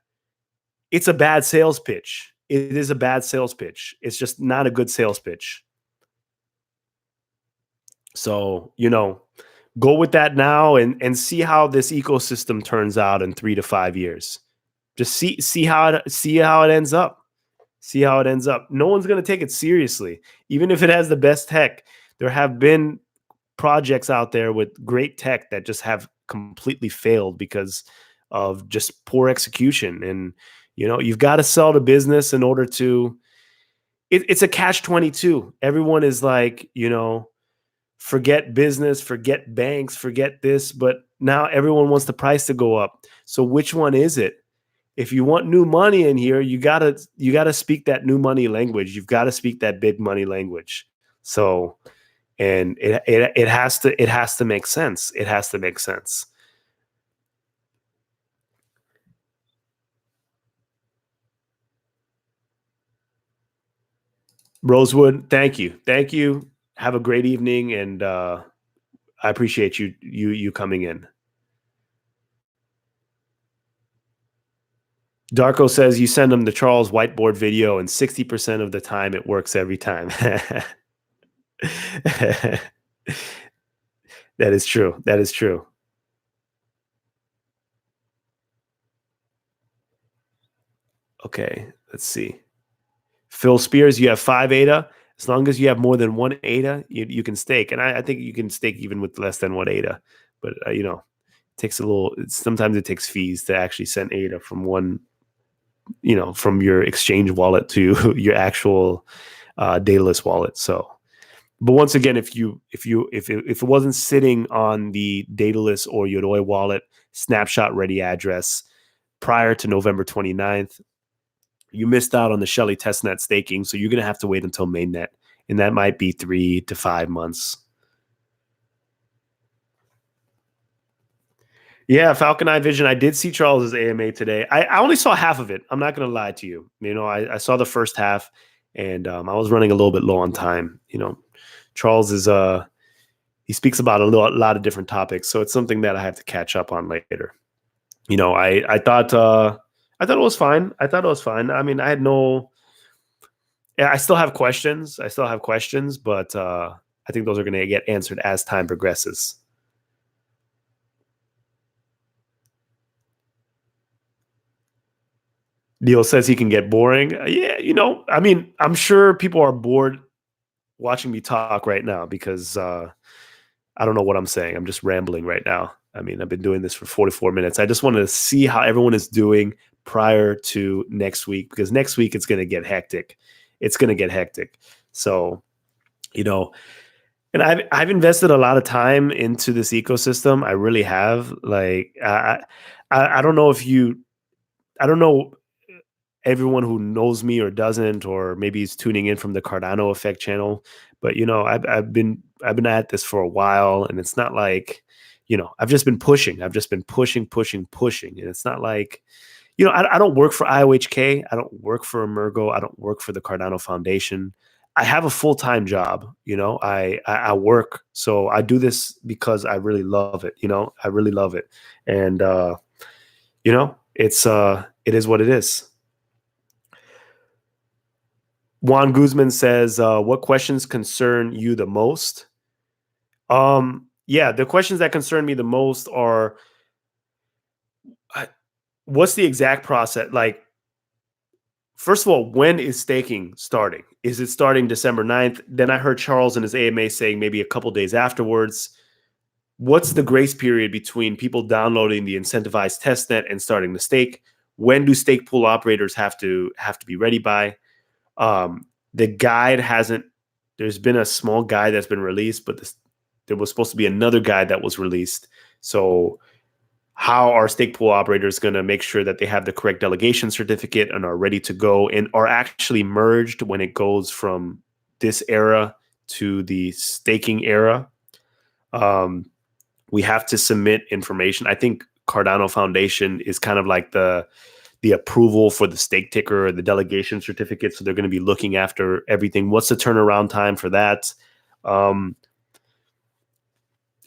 A: it's a bad sales pitch. It is a bad sales pitch. It's just not a good sales pitch. So, you know, go with that now and see how this ecosystem turns out in 3 to 5 years. Just see how it ends up. See how it ends up. No one's going to take it seriously, even if it has the best tech. There have been projects out there with great tech that just have completely failed because of just poor execution. And you know, you've got to sell the business in order to. It's a catch 22. Everyone is like, you know, forget business, forget banks, forget this, but now everyone wants the price to go up. So which one is it? If you want new money in here, you gotta speak that new money language. You've got to speak that big money language. So, and it has to make sense. It has to make sense. Rosewood, thank you. Have a great evening, and I appreciate you coming in. Darko says you send him the Charles whiteboard video, and 60% of the time it works every time. That is true. That is true. Okay, let's see. Phil Spears, you have 5 ADA. As long as you have more than 1 ADA, you can stake. And I think you can stake even with less than 1 ADA. But, you know, it takes a little, sometimes it takes fees to actually send ADA from one, you know, from your exchange wallet to your actual dataless wallet. So, but once again, if it wasn't sitting on the dataless or Yoroi wallet snapshot ready address prior to November 29th, you missed out on the Shelly testnet staking. So you're going to have to wait until mainnet. And that might be 3 to 5 months. Yeah, Falcon Eye Vision. I did see Charles's AMA today. I only saw half of it. I'm not going to lie to you. You know, I saw the first half, and I was running a little bit low on time. You know, Charles is he speaks about lot of different topics, so it's something that I have to catch up on later. You know, I thought it was fine. I thought it was fine. I mean, I had no. Yeah, I still have questions. But I think those are going to get answered as time progresses. Neil says he can get boring. Yeah, you know, I mean, I'm sure people are bored watching me talk right now because I don't know what I'm saying. I'm just rambling right now. I mean, I've been doing this for 44 minutes. I just wanted to see how everyone is doing prior to next week, because next week it's going to get hectic. It's going to get hectic. So, you know, and I've invested a lot of time into this ecosystem. I really have. Like, I don't know if you, I don't know everyone who knows me or doesn't, or maybe is tuning in from the Cardano Effect channel. But you know, I've been at this for a while, and it's not like, I've just been pushing. I've just been pushing, pushing, pushing, and it's not like, I don't work for IOHK. I don't work for Emergo. I don't work for the Cardano Foundation. I have a full-time job. I work, so I do this because I really love it. I really love it, and it is what it is. Juan Guzman says, "What questions concern you the most?" Yeah, the questions that concern me the most are, what's the exact process? Like, first of all, when is staking starting? Is it starting December 9th? Then I heard Charles in his AMA saying maybe a couple days afterwards. What's the grace period between people downloading the incentivized testnet and starting the stake? When do stake pool operators have to be ready by? The guide hasn't. There's been a small guide that's been released, but there was supposed to be another guide that was released. So how are stake pool operators going to make sure that they have the correct delegation certificate and are ready to go and are actually merged when it goes from this era to the staking era? We have to submit information. I think Cardano Foundation is kind of like the approval for the stake ticker or the delegation certificate. So they're going to be looking after everything. What's the turnaround time for that?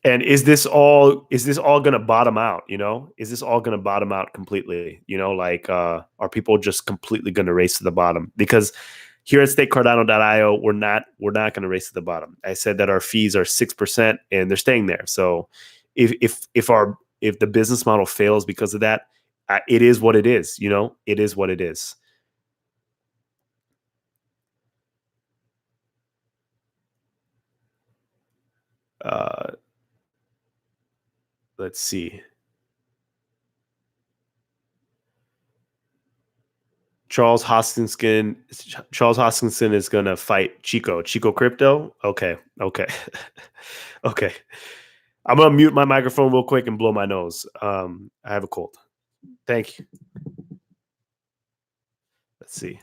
A: And is this all going to bottom out? Is this all going to bottom out completely? Are people just completely going to race to the bottom? Because here at StakeCardano.io, we're not going to race to the bottom. I said that our fees are 6%, and they're staying there. So if the business model fails because of that, it is what it is. It is what it is. Let's see. Charles Hoskinson is going to fight Chico Crypto. Okay. Okay. I'm going to mute my microphone real quick and blow my nose. I have a cold. Thank you. Let's see.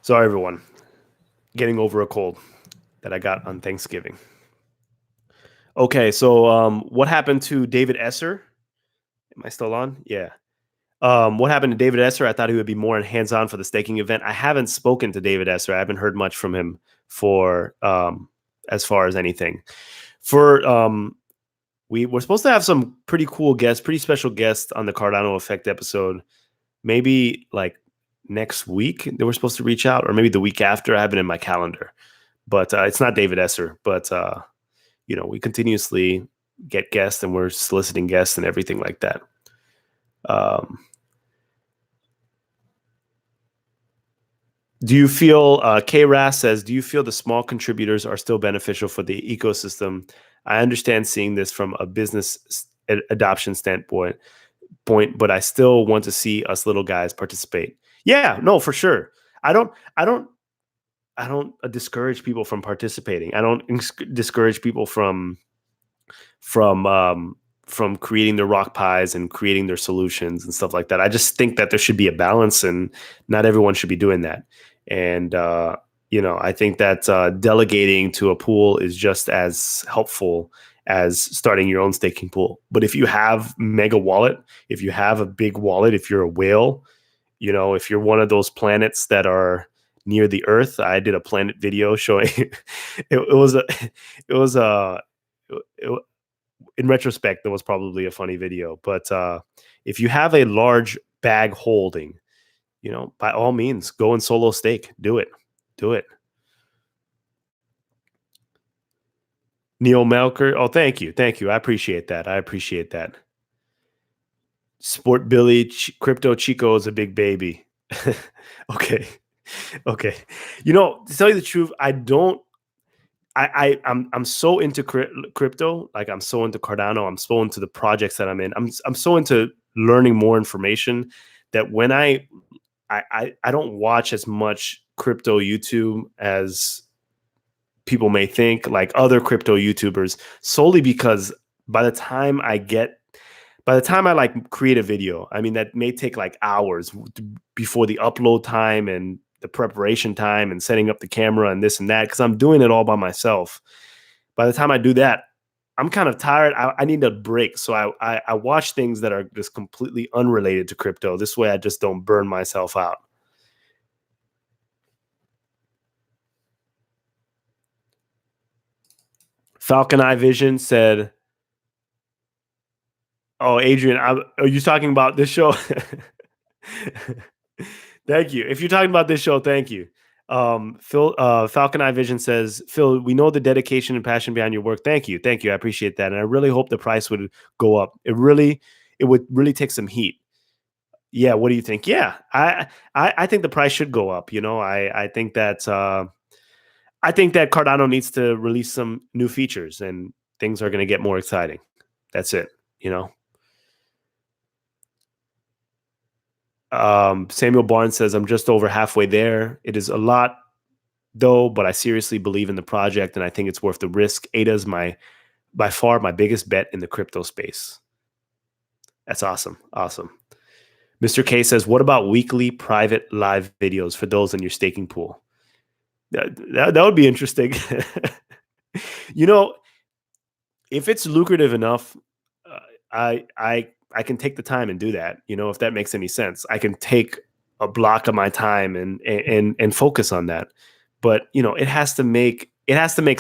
A: Sorry, everyone. Getting over a cold that I got on Thanksgiving. Okay, so what happened to David Esser? Am I still on? Yeah. What happened to David Esser? I thought he would be more hands-on for the staking event. I haven't spoken to David Esser. I haven't heard much from him for as far as anything. We're supposed to have some pretty cool guests, pretty special guests on the Cardano Effect episode. Maybe like next week they were supposed to reach out, or maybe the week after. I have it in my calendar, but it's not David Esser. But we continuously get guests, and we're soliciting guests and everything like that. Do you feel, KRAS says, do you feel the small contributors are still beneficial for the ecosystem? I understand seeing this from a business adoption standpoint, but I still want to see us little guys participate. Yeah, no, for sure. I don't discourage people from participating. I don't discourage people from creating their rock pies and creating their solutions and stuff like that. I just think that there should be a balance, and not everyone should be doing that. And I think that delegating to a pool is just as helpful as starting your own staking pool. But if you have mega wallet, if you have a big wallet, if you're a whale, if you're one of those planets that are near the Earth, I did a planet video showing in retrospect, that was probably a funny video. But if you have a large bag holding, by all means, go and solo stake. Do it. Neil Melker. Oh, thank you. I appreciate that. Sport Billy Crypto Chico is a big baby. Okay. To tell you the truth, I'm so into crypto. Like, I'm so into Cardano. I'm so into the projects that I'm in. I'm so into learning more information that when I I don't watch as much crypto YouTube as people may think, like other crypto YouTubers, solely because by the time I get by the time I like create a video, I mean that may take like hours before the upload time and the preparation time and setting up the camera and this and that, because I'm doing it all by myself. By the time I do that, I'm kind of tired. I need a break. So I watch things that are just completely unrelated to crypto. This way I just don't burn myself out. Falcon Eye Vision said, "Oh, Adrian, are you talking about this show?" Thank you. If you're talking about this show, thank you. Phil Falcon Eye Vision says, "Phil, we know the dedication and passion behind your work. Thank you. I appreciate that, and I really hope the price would go up. It would really take some heat." Yeah. What do you think? Yeah, I think the price should go up. I think that Cardano needs to release some new features, and things are going to get more exciting. That's it. You know. Samuel Barnes says, "I'm just over halfway there. It is a lot, though, but I seriously believe in the project, and I think it's worth the risk. ADA is by far my biggest bet in the crypto space." That's awesome. Awesome. Mr. K says, "What about weekly private live videos for those in your staking pool?" That would be interesting. you know, if it's lucrative enough, uh, I can take the time and do that. If that makes any sense, I can take a block of my time and focus on that. But it has to make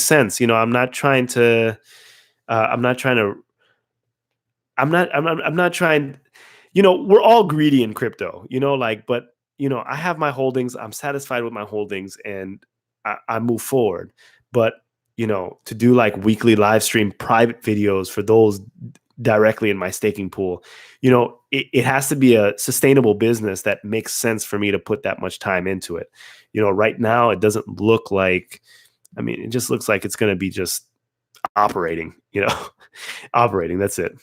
A: sense. I'm not trying to. I'm not trying to. I'm not trying. We're all greedy in crypto. But I have my holdings. I'm satisfied with my holdings, and I move forward. But to do like weekly live stream private videos for those directly in my staking pool, it has to be a sustainable business that makes sense for me to put that much time into it. Right now it doesn't look like, it just looks like it's going to be just operating, operating. That's it.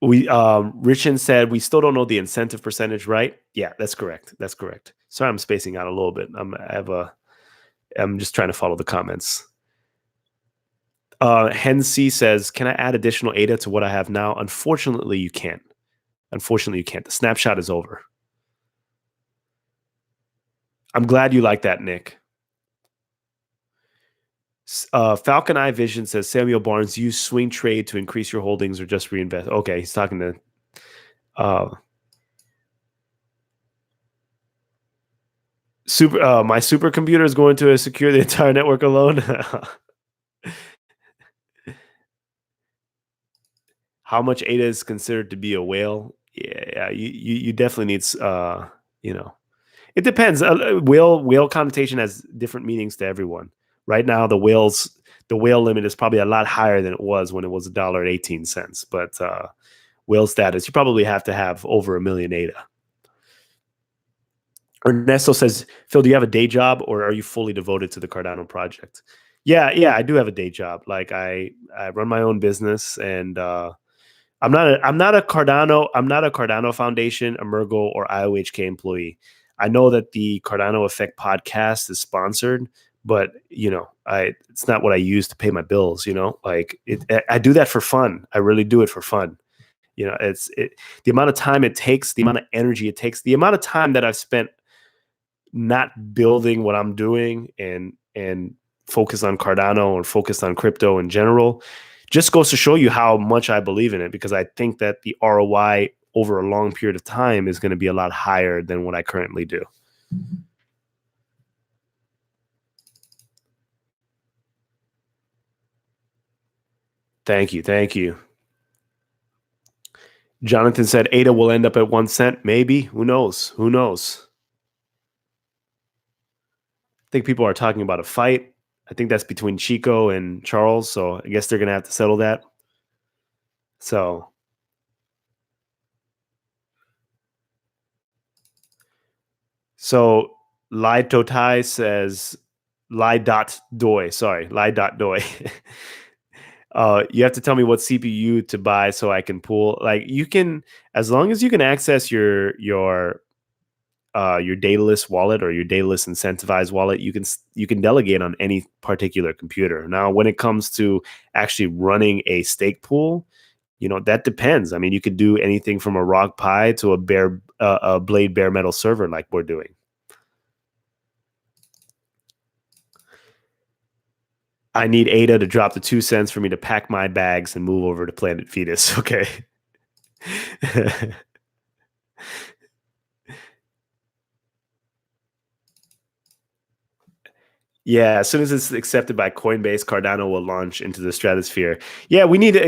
A: Richin said we still don't know the incentive percentage, right? Yeah, that's correct. That's correct. Sorry, I'm spacing out a little bit. I'm just trying to follow the comments. Hen C says, "Can I add additional ADA to what I have now?" Unfortunately, you can't. Unfortunately, you can't. The snapshot is over. I'm glad you like that, Nick. Falcon Eye Vision says, "Samuel Barnes, use swing trade to increase your holdings or just reinvest." Okay, he's talking to my supercomputer is going to secure the entire network alone. How much ADA is considered to be a whale? Yeah, you definitely need it depends. Whale connotation has different meanings to everyone. Right now, the whale limit is probably a lot higher than it was when it was $1.18. But whale status, you probably have to have over 1 million ADA. Ernesto says, "Phil, do you have a day job or are you fully devoted to the Cardano project?" Yeah, I do have a day job. Like I run my own business, and I'm not a Cardano Foundation, Emergo, or IOHK employee. I know that the Cardano Effect podcast is sponsored, but it's not what I use to pay my bills. I do that for fun. I really do it for fun. The amount of time it takes, the amount of energy it takes, the amount of time that I've spent not building what I'm doing and focus on Cardano or focus on crypto in general just goes to show you how much I believe in it, because I think that the ROI over a long period of time is going to be a lot higher than what I currently do. Thank you. Thank you. Jonathan said ADA will end up at 1 cent. Maybe. Who knows? Who knows? I think people are talking about a fight. I think that's between Chico and Charles. So I guess they're going to have to settle that. So Lai Totai says Lai dot doi. Sorry, Lai dot doi. You have to tell me what CPU to buy so I can pool. Like you can, as long as you can access your dataless wallet or your dataless incentivized wallet, you can delegate on any particular computer. Now, when it comes to actually running a stake pool, that depends. I mean, you could do anything from a Rock Pi to a Blade bare metal server like we're doing. I need ADA to drop the 2 cents for me to pack my bags and move over to Planet Fetus. Okay. Yeah, as soon as it's accepted by Coinbase, Cardano will launch into the stratosphere. Yeah, we need an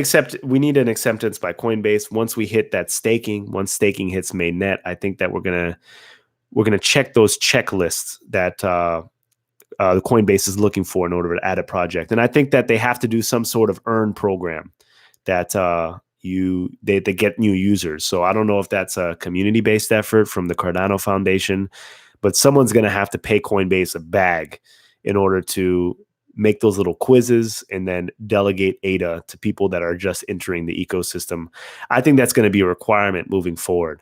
A: acceptance by Coinbase. Once we hit that staking, once staking hits mainnet, I think that we're gonna check those checklists that the Coinbase is looking for in order to add a project. And I think that they have to do some sort of earn program that they get new users. So I don't know if that's a community based effort from the Cardano Foundation, but someone's going to have to pay Coinbase a bag in order to make those little quizzes and then delegate ADA to people that are just entering the ecosystem. I think that's going to be a requirement moving forward.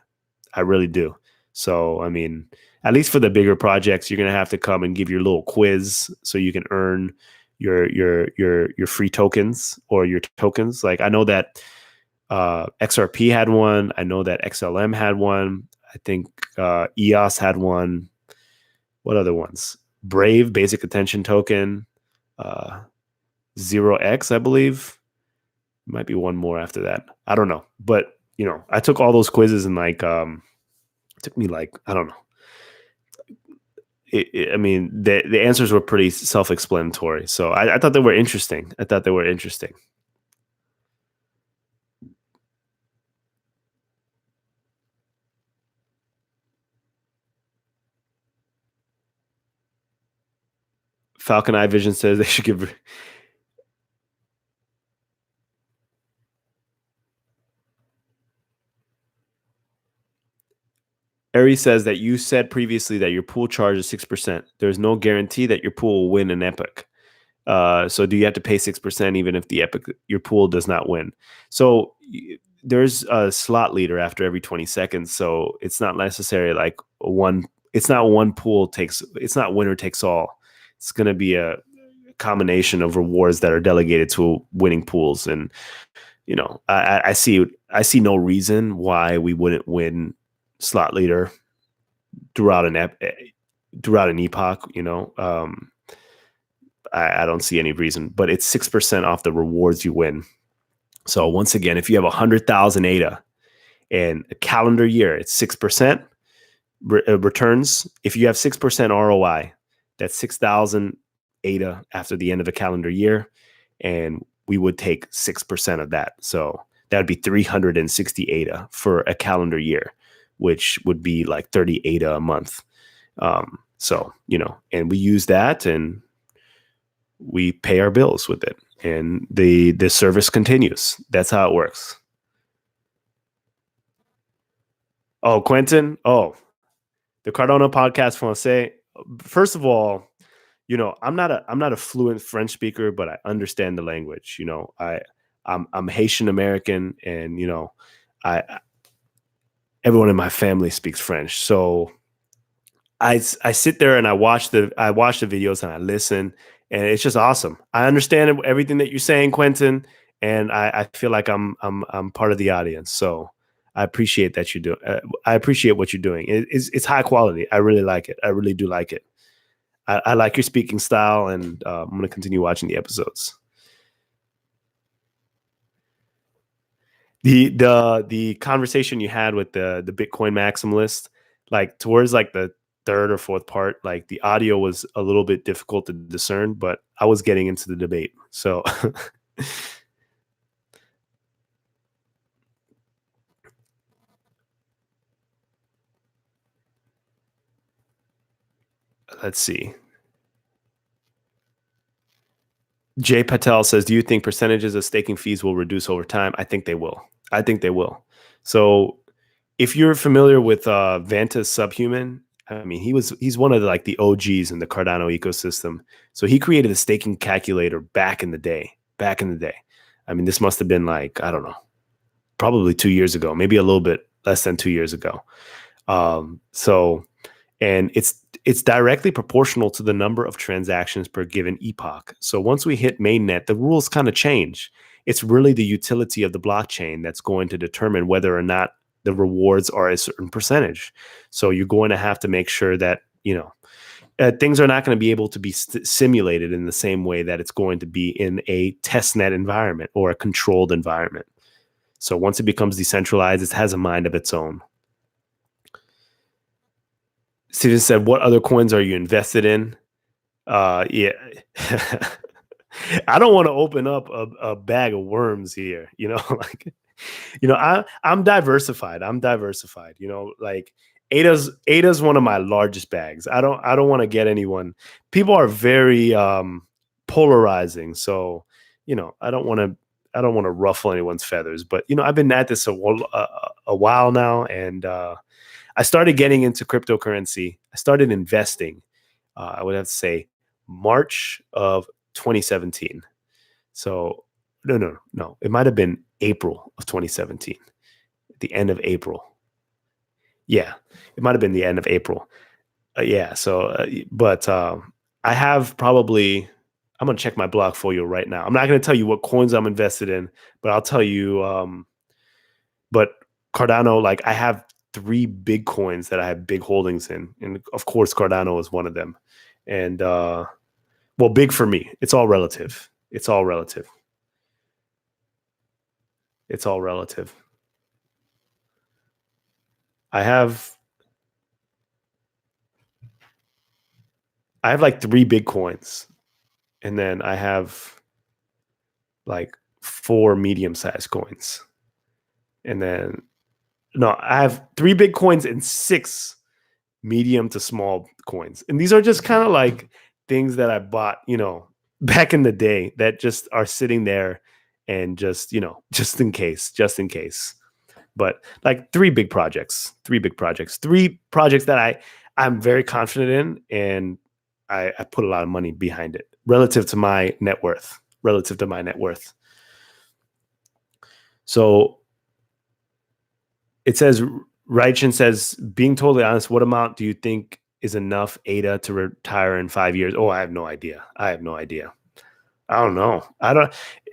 A: I really do. So, I mean, at least for the bigger projects, you're going to have to come and give your little quiz so you can earn your free tokens or your tokens. Like I know that XRP had one. I know that XLM had one. I think EOS had one. What other ones? Brave Basic Attention Token, Zero X, I believe. Might be one more after that. I don't know, but I took all those quizzes and like it took me like I don't know. I mean, the answers were pretty self-explanatory, so I thought they were interesting. Falcon Eye Vision says they should give. Ari says that you said previously that your pool charge is 6%. There's no guarantee that your pool will win an epic. So do you have to pay 6% even if your pool does not win? So there's a slot leader after every 20 seconds. So it's not necessarily like it's not it's not winner takes all. It's going to be a combination of rewards that are delegated to winning pools. And, I see no reason why we wouldn't win slot leader throughout an epoch. I don't see any reason, but it's 6% off the rewards you win. So once again, if you have 100,000 ADA and a calendar year, it's 6% returns. If you have 6% ROI, that's 6,000 ADA after the end of a calendar year, and we would take 6% of that. So that would be 360 ADA for a calendar year, which would be like 30 ADA a month. So, and we use that and we pay our bills with it, and the service continues. That's how it works. Oh, Quentin. Oh, the Cardano podcast Francais. First of all, I'm not a fluent French speaker, but I understand the language. I'm Haitian American, and I everyone in my family speaks French. So I sit there and I watch the videos and I listen, and it's just awesome. I understand everything that you're saying, Quentin, and I feel like I'm part of the audience. So I appreciate that you do. I appreciate what you're doing. It's high quality. I really like it. I really do like it. I like your speaking style, and I'm going to continue watching the episodes. The conversation you had with the Bitcoin maximalist, like towards like the third or fourth part, like the audio was a little bit difficult to discern, but I was getting into the debate. So let's see. Jay Patel says, do you think percentages of staking fees will reduce over time? I think they will. So if you're familiar with Vanta's Subhuman, I mean, he's one of the OGs in the Cardano ecosystem. So he created a staking calculator back in the day. I mean, this must have been like, I don't know, probably 2 years ago, maybe a little bit less than 2 years ago. So, and it's directly proportional to the number of transactions per given epoch. So once we hit mainnet, the rules kind of change. It's really the utility of the blockchain that's going to determine whether or not the rewards are a certain percentage. So you're going to have to make sure that, things are not going to be able to be simulated in the same way that it's going to be in a testnet environment or a controlled environment. So once it becomes decentralized, it has a mind of its own. Steven said, "What other coins are you invested in?" Yeah. I don't want to open up a bag of worms here, like, I'm diversified. I'm diversified, like ADA's one of my largest bags. I don't want to get anyone. People are very polarizing. So, I don't want to ruffle anyone's feathers, but I've been at this a while now, and I started getting into cryptocurrency. I started investing. I would have to say March of 2017. So no. It might have been April of 2017. At the end of April. Yeah, it might have been the end of April. Yeah. So, but I have probably. I'm gonna check my blockfolio right now. I'm not gonna tell you what coins I'm invested in, but I'll tell you. But Cardano, like I have three big coins that I have big holdings in, and of course Cardano is one of them. And well, big for me. It's all relative. It's all relative. It's all relative. I have I have like three big coins, and then I have like four medium-sized coins, and then no, I have three big coins and six medium to small coins. And these are just kind of like things that I bought, back in the day that just are sitting there and just, just in case. But like three projects that I'm very confident in, and I put a lot of money behind it relative to my net worth, So it says, Raichin says, being totally honest, what amount do you think is enough ADA to retire in 5 years? Oh, I have no idea. I don't know.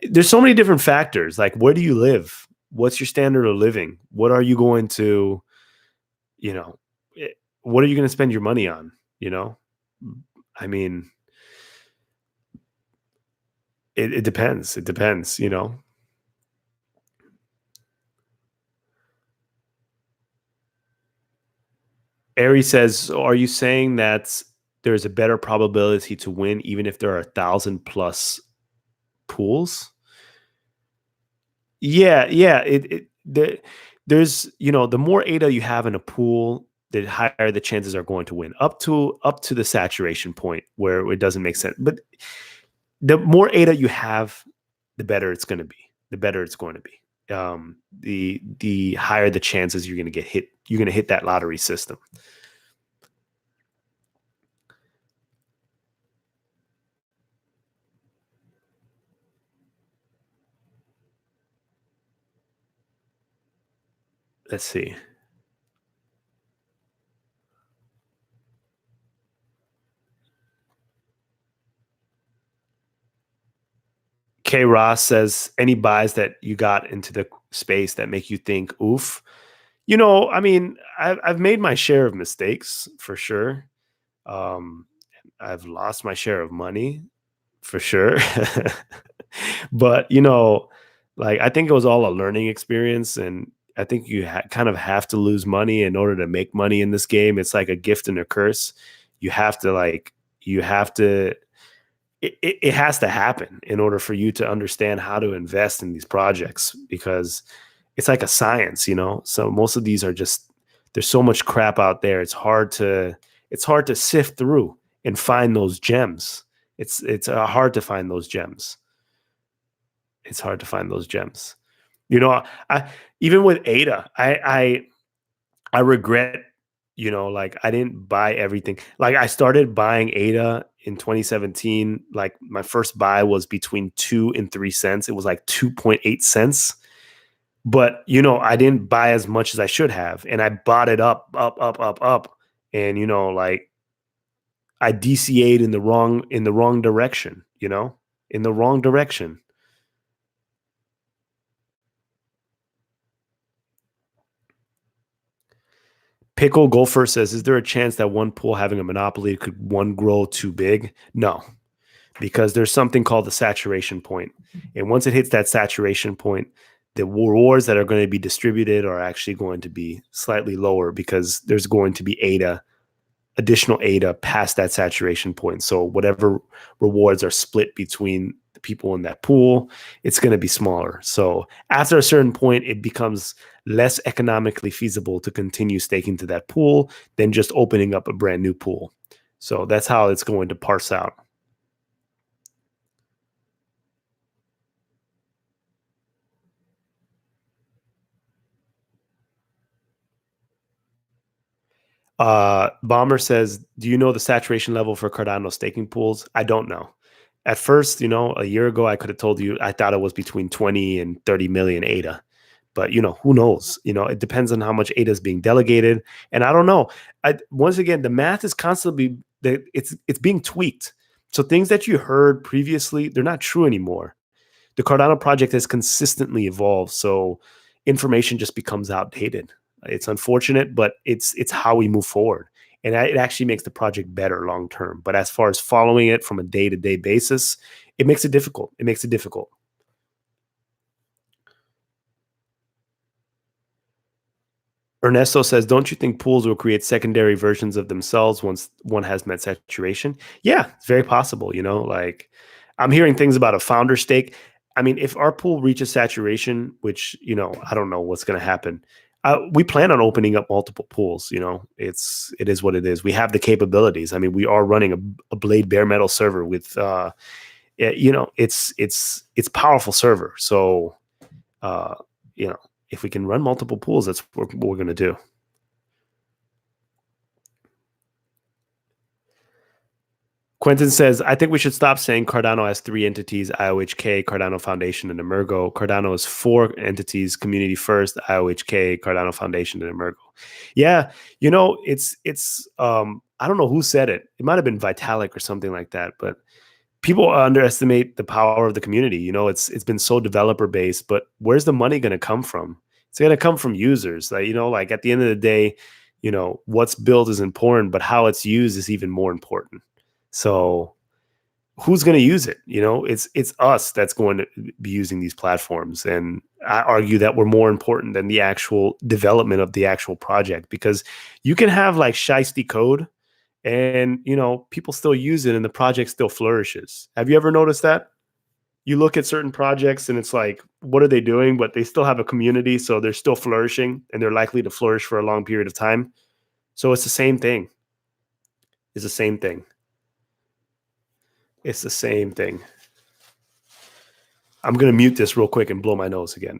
A: There's so many different factors. Like, where do you live? What's your standard of living? What are you going to, you know, what are you going to spend your money on? I mean, it depends. It depends. Ari says, so are you saying that there's a better probability to win even if there are 1,000+ pools? Yeah, yeah. There's the more ADA you have in a pool, the higher the chances are going to win. Up to the saturation point where it doesn't make sense. But the more ADA you have, the better it's going to be. The better it's going to be. The higher the chances you're going to get hit. You're going to hit that lottery system. Let's see. K Ross says, any buys that you got into the space that make you think, oof? I mean, I've made my share of mistakes for sure. Um, I've lost my share of money for sure. But, like I think it was all a learning experience. And I think you kind of have to lose money in order to make money in this game. It's like a gift and a curse. You have to, it has to happen in order for you to understand how to invest in these projects, because it's like a science. So most of these are just, there's so much crap out there. It's hard to sift through and find those gems. It's hard to find those gems. It's hard to find those gems. I even with ADA, I regret, like I didn't buy everything. Like I started buying ADA in 2017, like my first buy was between 2 and 3 cents. It was like 2.8 cents. But I didn't buy as much as I should have. And I bought it up. And like I DCA'd in the wrong direction, in the wrong direction. Pickle Golfer says, is there a chance that one pool having a monopoly could one grow too big? No, because there's something called the saturation point. And once it hits that saturation point, the rewards that are going to be distributed are actually going to be slightly lower because there's going to be additional ADA past that saturation point. So whatever rewards are split between the people in that pool, it's going to be smaller. So after a certain point, it becomes less economically feasible to continue staking to that pool than just opening up a brand new pool. So that's how it's going to parse out. Bomber says, do you know the saturation level for Cardano staking pools? I don't know. At first, a year ago, I could have told you I thought it was between 20 and 30 million ADA. But who knows? It depends on how much ADA is being delegated. And I don't know. Once again, the math is constantly it's being tweaked. So things that you heard previously, they're not true anymore. The Cardano project has consistently evolved. So information just becomes outdated. It's unfortunate, but it's how we move forward. And it actually makes the project better long term. But as far as following it from a day-to-day basis, it makes it difficult. It makes it difficult. Ernesto says, don't you think pools will create secondary versions of themselves once one has met saturation? Yeah, it's very possible. Like I'm hearing things about a founder stake. I mean, if our pool reaches saturation, which, I don't know what's going to happen. We plan on opening up multiple pools. It is what it is. We have the capabilities. I mean, we are running a Blade bare metal server with, it's powerful server. So, uh, if we can run multiple pools, that's what we're going to do. Quentin says, I think we should stop saying Cardano has 3 entities, IOHK, Cardano Foundation, and Emergo. Cardano is 4 entities, Community First, IOHK, Cardano Foundation, and Emergo. Yeah, it's I don't know who said it. It might have been Vitalik or something like that, but people underestimate the power of the community. It's been so developer based, but where's the money going to come from? It's going to come from users. Like at the end of the day, what's built is important, but how it's used is even more important. So who's going to use it? It's us that's going to be using these platforms. And I argue that we're more important than the actual development of the actual project, because you can have like shiesty code and people still use it and the project still flourishes. Have you ever noticed that? You look at certain projects and it's like, what are they doing? But they still have a community, so they're still flourishing and they're likely to flourish for a long period of time. So it's the same thing. It's the same thing. It's the same thing. I'm going to mute this real quick and blow my nose again.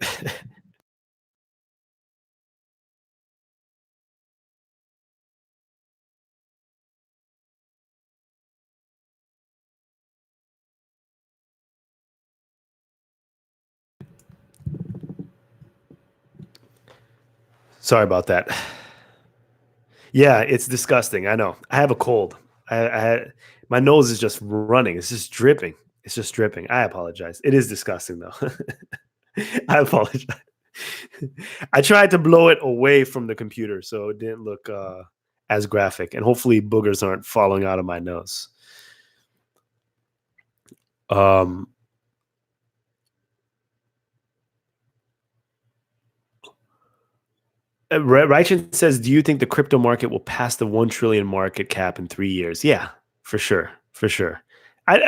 A: Sorry about that. Yeah, it's disgusting. I know. I have a cold. My nose is just running. It's just dripping. It's just dripping. I apologize. It is disgusting though. I apologize. I tried to blow it away from the computer so it didn't look as graphic, and hopefully boogers aren't falling out of my nose. Reichen says, do you think the crypto market will pass the 1 trillion market cap in 3 years? Yeah, for sure. For sure. I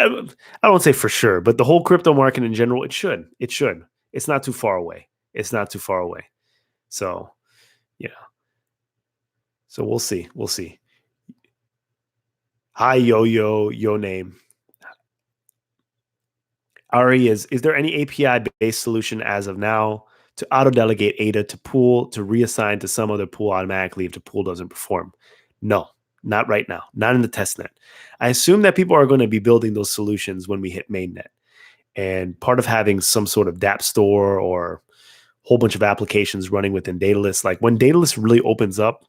A: don't say for sure, but the whole crypto market in general, it should. It should. It's not too far away. It's not too far away. So, yeah. So we'll see. We'll see. Hi, yo name. Ari, is there any API-based solution as of now to auto-delegate ADA to pool to reassign to some other pool automatically if the pool doesn't perform? No, Not right now, not in the testnet. I assume that people are going to be building those solutions when we hit mainnet. And part of having some sort of dApp store or whole bunch of applications running within Datalist, like when Datalist really opens up,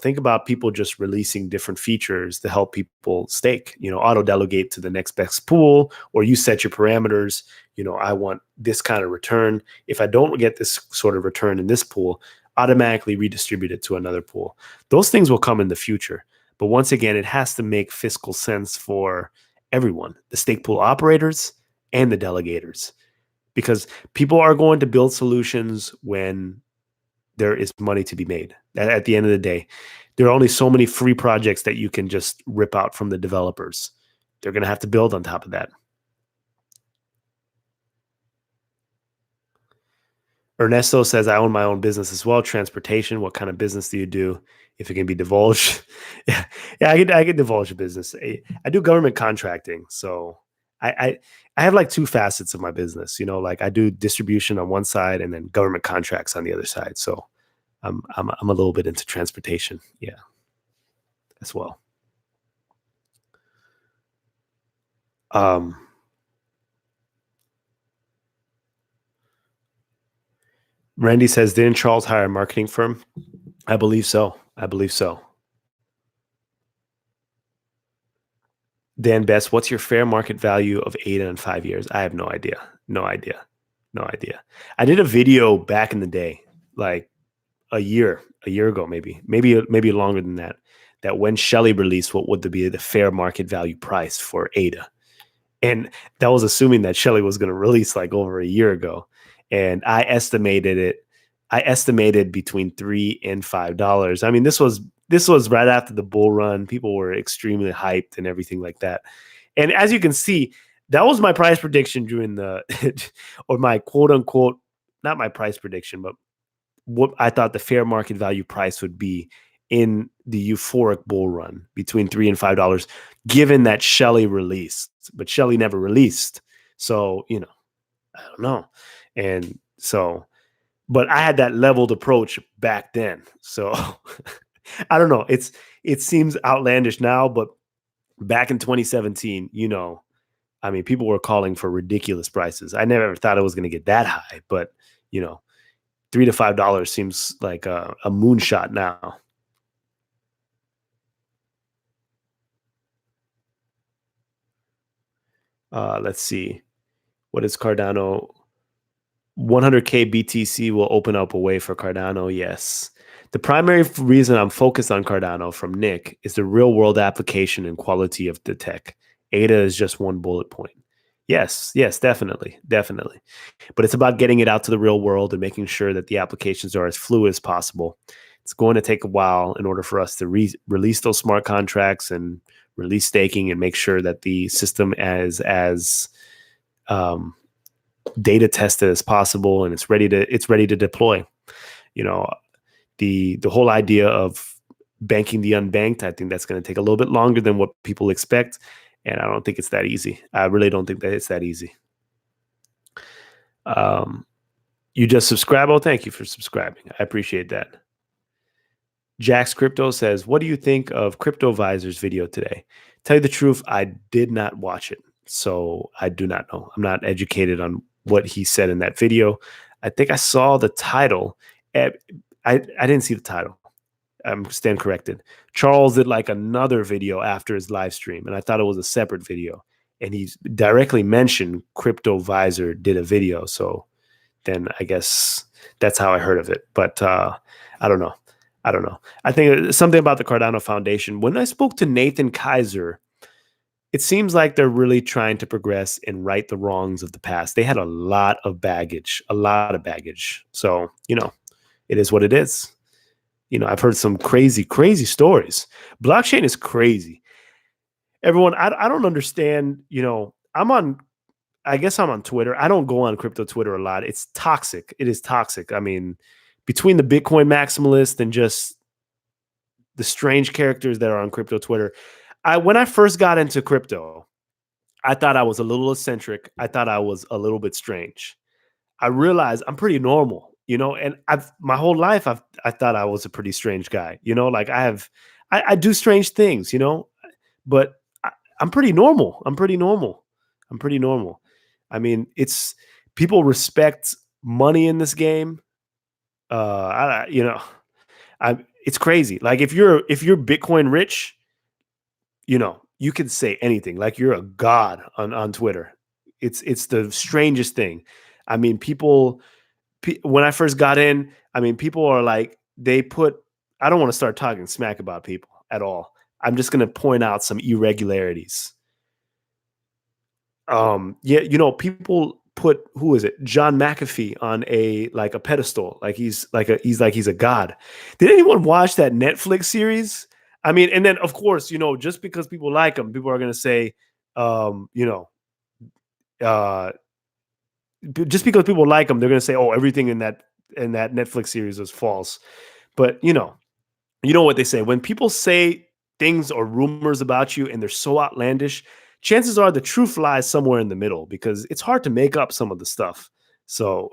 A: think about people just releasing different features to help people stake, auto delegate to the next best pool, or you set your parameters. I want this kind of return. If I don't get this sort of return in this pool, automatically redistribute it to another pool. Those things will come in the future. But once again, it has to make fiscal sense for everyone, the stake pool operators and the delegators, because people are going to build solutions when there is money to be made. At the end of the day, there are only so many free projects that you can just rip out from the developers. They're going to have to build on top of that. Ernesto says, I own my own business as well, transportation. What kind of business do you do if it can be divulged? yeah, I could divulge a business. I do government contracting. So I have like two facets of my business. Like I do distribution on one side and then government contracts on the other side. So I'm a little bit into transportation, as well. Randy says, didn't Charles hire a marketing firm? I believe so. Dan Best, what's your fair market value of ADA in 5 years? I have no idea. No idea. I did a video back in the day, like a year ago, maybe longer than that. That when Shelley released, what would be the fair market value price for ADA? And that was assuming that Shelley was going to release like over a year ago. And I estimated between $3 and $5. I mean, this was right after the bull run. People were extremely hyped and everything like that. And as you can see, that was my price prediction during the, or my quote unquote, not my price prediction, but what I thought the fair market value price would be in the euphoric bull run between $3 and $5, given that Shelley released, but Shelley never released. So, I don't know. And so, but I had that leveled approach back then. So I don't know. It seems outlandish now, but back in 2017, I mean, people were calling for ridiculous prices. I never thought it was going to get that high, but $3 to $5 seems like a moonshot now. Let's see. What is Cardano? 100K BTC will open up a way for Cardano. Yes. The primary reason I'm focused on Cardano from Nick is the real world application and quality of the tech. ADA is just one bullet point. Yes, definitely. But it's about getting it out to the real world and making sure that the applications are as fluid as possible. It's going to take a while in order for us to release those smart contracts and release staking and make sure that the system is as data tested as possible and it's ready to deploy. The whole idea of banking the unbanked, I think that's going to take a little bit longer than what people expect. And I don't think it's that easy. I really don't think that it's that easy. You just subscribe. Oh, thank you for subscribing. I appreciate that. Jax Crypto says, what do you think of CryptoVisor's video today? Tell you the truth, I did not watch it. So I do not know. I'm not educated on what he said in that video. I think I saw the title. I didn't see the title. I'm stand corrected. Charles did like another video after his live stream, and I thought it was a separate video. And he directly mentioned CryptoVisor did a video. So then I guess that's how I heard of it. But I don't know. I think something about the Cardano Foundation. When I spoke to Nathan Kaiser, it seems like they're really trying to progress and right the wrongs of the past. They had a lot of baggage. So, it is what it is. I've heard some crazy stories. Blockchain is crazy. Everyone, I don't understand. I guess I'm on Twitter. I don't go on crypto Twitter a lot. It's toxic. It is toxic. I mean, between the Bitcoin maximalist and just the strange characters that are on crypto Twitter. When I first got into crypto, I thought I was a little eccentric. I thought I was a little bit strange. I realized I'm pretty normal, and my whole life I thought I was a pretty strange guy, like I I do strange things, you know, but I'm pretty normal. I'm pretty normal. I'm pretty normal. I mean, it's people respect money in this game. You know, it's crazy. Like if you're Bitcoin rich, you know, you can say anything. Like you're a god on Twitter. It's the strangest thing. I mean, when I first got in, I mean, people are like they put. I don't want to start talking smack about people at all. I'm just going to point out some irregularities. Yeah, you know, people put who is it, John McAfee, on a pedestal, like he's a god. Did anyone watch that Netflix series? I mean, and then of course, you know, just because people like him, people are going to say, you know, uh just because people like him, they're going to say, oh, everything in that Netflix series was false. But you know what they say, when people say things or rumors about you and they're so outlandish, chances are the truth lies somewhere in the middle, because it's hard to make up some of the stuff. So,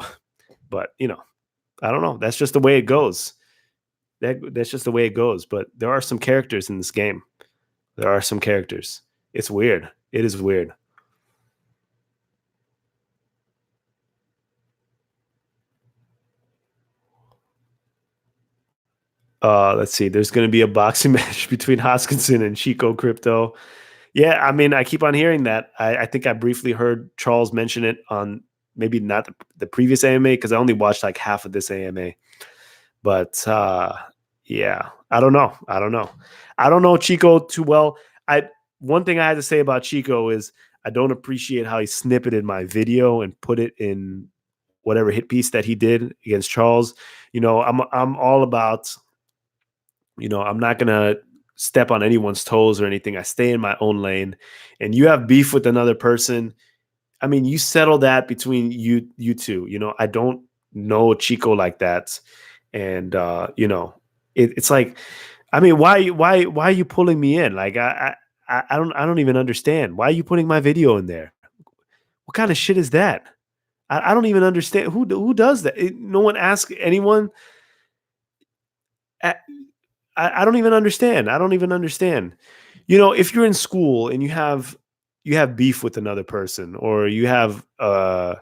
A: but I don't know. That's just the way it goes. That's just the way it goes. But there are some characters in this game. There are some characters. It's weird. It is weird. Let's see. There's going to be a boxing match between Hoskinson and Chico Crypto. Yeah, I mean, I keep on hearing that. I think I briefly heard Charles mention it on maybe not the previous AMA, because I only watched like half of this AMA. But yeah, I don't know. I don't know. I don't know Chico too well. I One thing I had to say about Chico is I don't appreciate how he snippeted my video and put it in whatever hit piece that he did against Charles. I'm all about, I'm not gonna step on anyone's toes or anything. I stay in my own lane. And you have beef with another person, I mean, you settle that between you two. I don't know Chico like that. And it's like, I mean, why are you pulling me in? Like I don't even understand. Why are you putting my video in there? What kind of shit is that? I don't even understand who does that. No one asks anyone. I don't even understand. I don't even understand. If you're in school and you have beef with another person, or you have I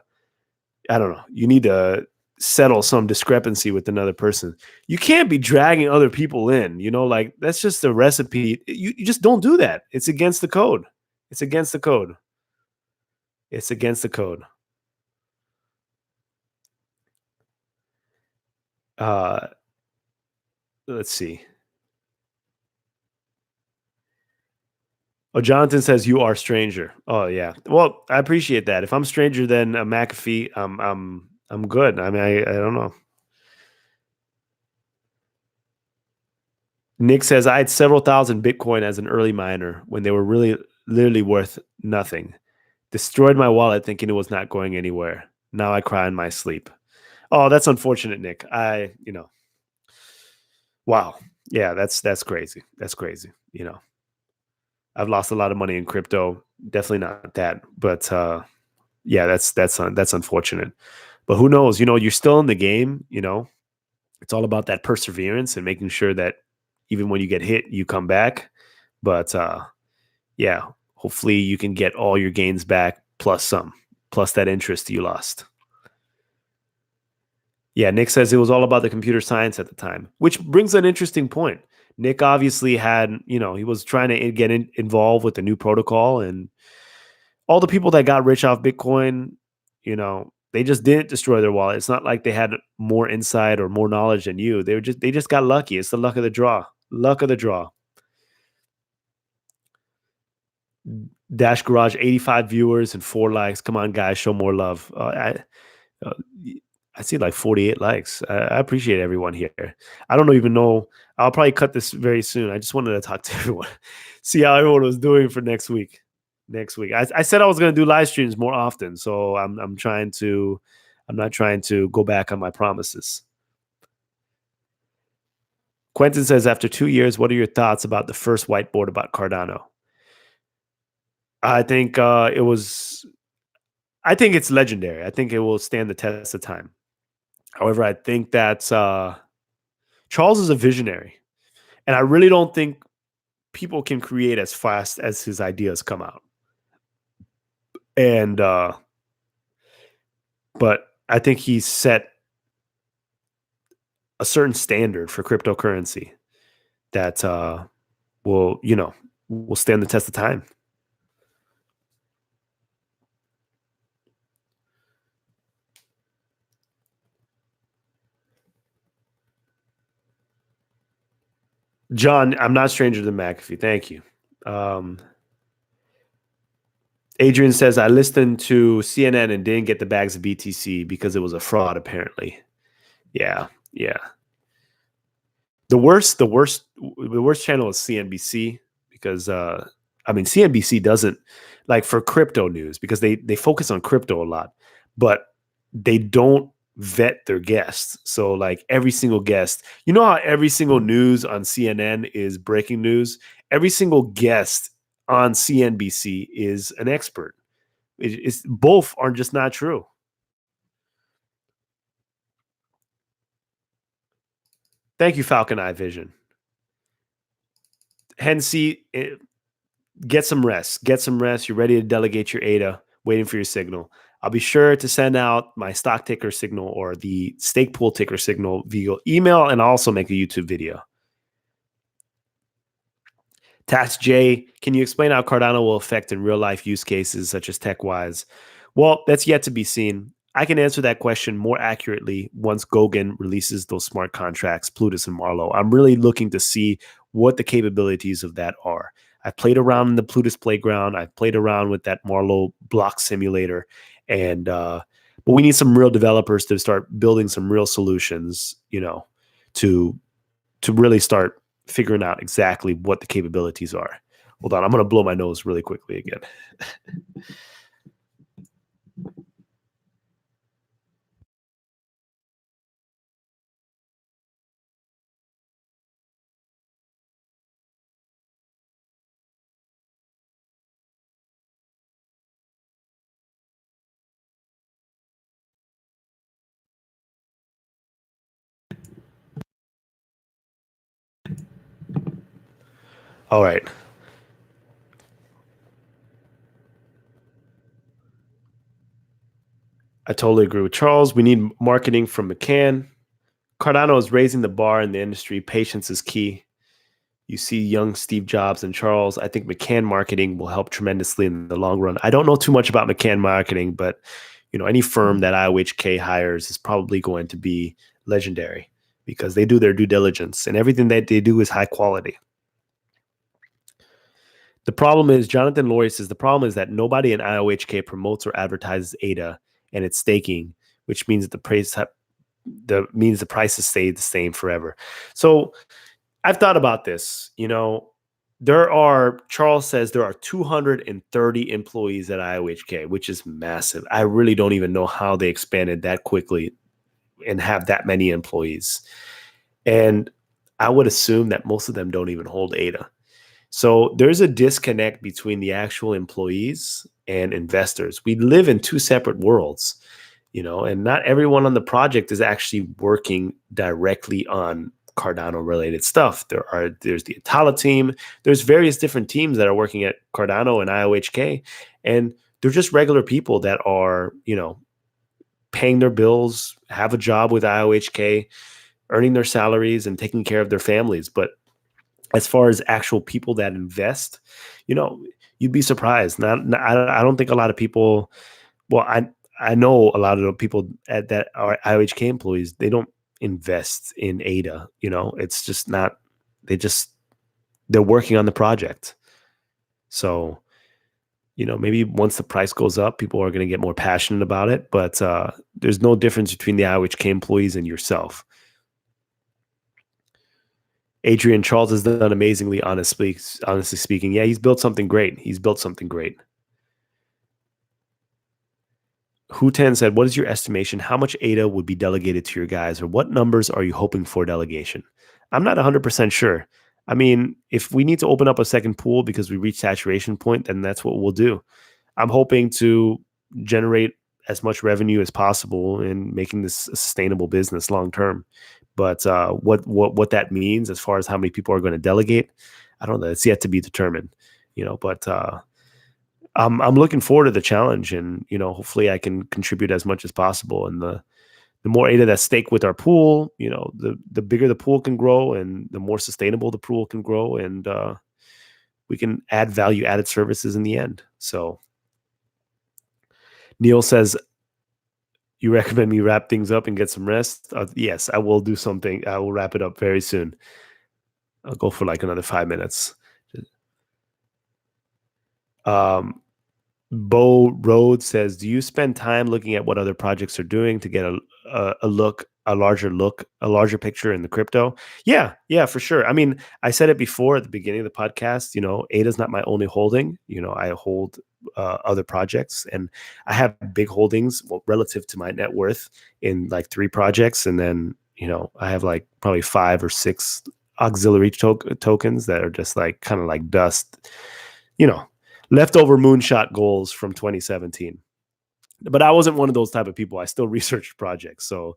A: don't know, you need to settle some discrepancy with another person. You can't be dragging other people in, like that's just a recipe. You just don't do that. It's against the code. It's against the code. It's against the code. Uh let's see. Oh, Jonathan says you are stranger. Oh yeah. Well, I appreciate that. If I'm stranger than a McAfee, I'm good. I mean, I don't know. Nick says I had several thousand Bitcoin as an early miner when they were really literally worth nothing. Destroyed my wallet thinking it was not going anywhere. Now I cry in my sleep. Oh, that's unfortunate, Nick. Wow. Yeah, that's crazy. That's crazy. I've lost a lot of money in crypto. Definitely not that, but yeah, that's unfortunate. But who knows? You're still in the game. It's all about that perseverance and making sure that even when you get hit, you come back. But yeah, hopefully you can get all your gains back plus some, plus that interest you lost. Yeah, Nick says it was all about the computer science at the time, which brings an interesting point. Nick obviously had, he was trying to get involved with the new protocol, and all the people that got rich off Bitcoin, they just didn't destroy their wallet. It's not like they had more insight or more knowledge than you. They just got lucky. It's the luck of the draw. Luck of the draw. Dash Garage, 85 viewers and 4 likes. Come on, guys, show more love. Uh, I see like 48 likes. I appreciate everyone here. I don't even know. I'll probably cut this very soon. I just wanted to talk to everyone, see how everyone was doing for next week. Next week, I said I was going to do live streams more often, so I'm trying to. I'm not trying to go back on my promises. Quentin says, after 2 years, what are your thoughts about the first whiteboard about Cardano? I think it was. I think it's legendary. I think it will stand the test of time. However, I think that Charles is a visionary, and I really don't think people can create as fast as his ideas come out. And but I think he's set a certain standard for cryptocurrency that will, will stand the test of time. John, I'm not stranger than McAfee. Thank you. Um, Adrian says, I listened to CNN and didn't get the bags of BTC because it was a fraud, apparently. Yeah, yeah. The worst channel is CNBC because I mean CNBC doesn't like for crypto news because they focus on crypto a lot, but they don't vet their guests. So like every single guest, you know how every single news on CNN is breaking news? Every single guest on CNBC is an expert. It's both are just not true. Thank you, Falcon Eye Vision. Hensey, get some rest. Get some rest. You're ready to delegate your ADA, waiting for your signal. I'll be sure to send out my stock ticker signal or the stake pool ticker signal via email, and I'll also make a YouTube video. Task J, can you explain how Cardano will affect in real life use cases such as TechWise? Well, that's yet to be seen. I can answer that question more accurately once Goguen releases those smart contracts, Plutus and Marlowe. I'm really looking to see what the capabilities of that are. I've played around in the Plutus playground. I've played around with that Marlowe block simulator, and but we need some real developers to start building some real solutions, to really start figuring out exactly what the capabilities are. Hold on, I'm going to blow my nose really quickly again. All right. I totally agree with Charles. We need marketing from McCann. Cardano is raising the bar in the industry. Patience is key. You see young Steve Jobs and Charles. I think McCann marketing will help tremendously in the long run. I don't know too much about McCann marketing, but any firm that IOHK hires is probably going to be legendary because they do their due diligence and everything that they do is high quality. The problem is, Jonathan Laurie says, the problem is that nobody in IOHK promotes or advertises ADA and its staking, which means that the prices stay the same forever. So I've thought about this. Charles says there are 230 employees at IOHK, which is massive. I really don't even know how they expanded that quickly and have that many employees. And I would assume that most of them don't even hold ADA. So there's a disconnect between the actual employees and investors. We live in two separate worlds, and not everyone on the project is actually working directly on Cardano related stuff. There's the Atala team. There's various different teams that are working at Cardano and IOHK, and they're just regular people that are, paying their bills, have a job with IOHK, earning their salaries and taking care of their families. But as far as actual people that invest, you'd be surprised. I don't think a lot of people. Well, I know a lot of the people that are IOHK employees. They don't invest in ADA. It's just not. They're working on the project. So, maybe once the price goes up, people are going to get more passionate about it. But there's no difference between the IOHK employees and yourself. Adrian, Charles has done amazingly, honestly speaking. Yeah, he's built something great. Hutan said, what is your estimation? How much ADA would be delegated to your guys, or what numbers are you hoping for delegation? I'm not 100% sure. I mean, if we need to open up a second pool because we reach saturation point, then that's what we'll do. I'm hoping to generate as much revenue as possible and making this a sustainable business long term. But what that means as far as how many people are going to delegate, I don't know. It's yet to be determined. But I'm looking forward to the challenge, and hopefully I can contribute as much as possible. And the more ADA that's stake with our pool, the bigger the pool can grow, and the more sustainable the pool can grow, and we can add value added services in the end. So Neil says, you recommend me wrap things up and get some rest? Yes, I will do something. I will wrap it up very soon. I'll go for like another 5 minutes. Um, Bo Road says, do you spend time looking at what other projects are doing to get a larger picture in the crypto? Yeah, for sure. I mean, I said it before at the beginning of the podcast, ADA's not my only holding. I hold other projects, and I have big holdings relative to my net worth in like 3 projects. And then, I have like probably 5 or 6 auxiliary tokens that are just like kind of like dust, leftover moonshot goals from 2017. But I wasn't one of those type of people. I still researched projects. So,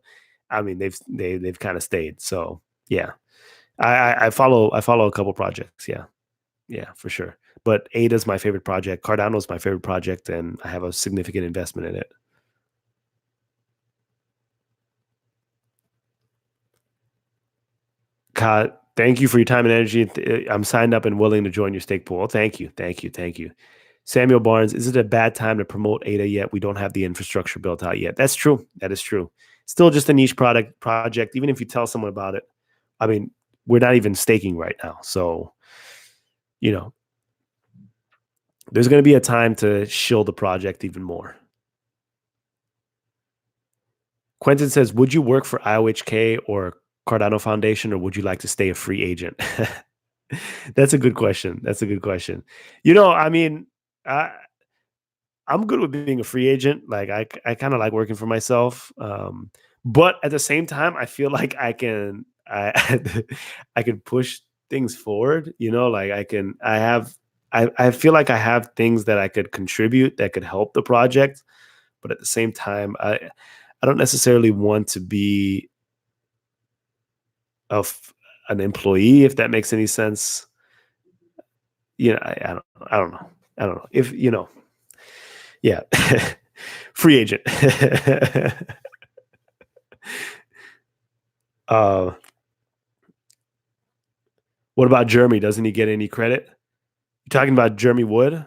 A: I mean, they've kind of stayed. So, yeah, I follow a couple projects. Yeah, for sure. But ADA is my favorite project. Cardano is my favorite project, and I have a significant investment in it. Thank you for your time and energy. I'm signed up and willing to join your stake pool. Thank you. Samuel Barnes, is it a bad time to promote ADA yet? We don't have the infrastructure built out yet. That's true. That is true. Still just a niche project. Even if you tell someone about it, I mean, we're not even staking right now. So, there's going to be a time to shield the project even more. Quentin says, would you work for IOHK or Cardano Foundation, or would you like to stay a free agent? That's a good question. I mean, I'm good with being a free agent. Like I kind of like working for myself. But at the same time, I feel like I can push things forward. Like I feel like I have things that I could contribute that could help the project. But at the same time, I don't necessarily want to be an employee, if that makes any sense. I don't know if yeah. Free agent. What about Jeremy? Doesn't he get any credit? You talking about Jeremy Wood?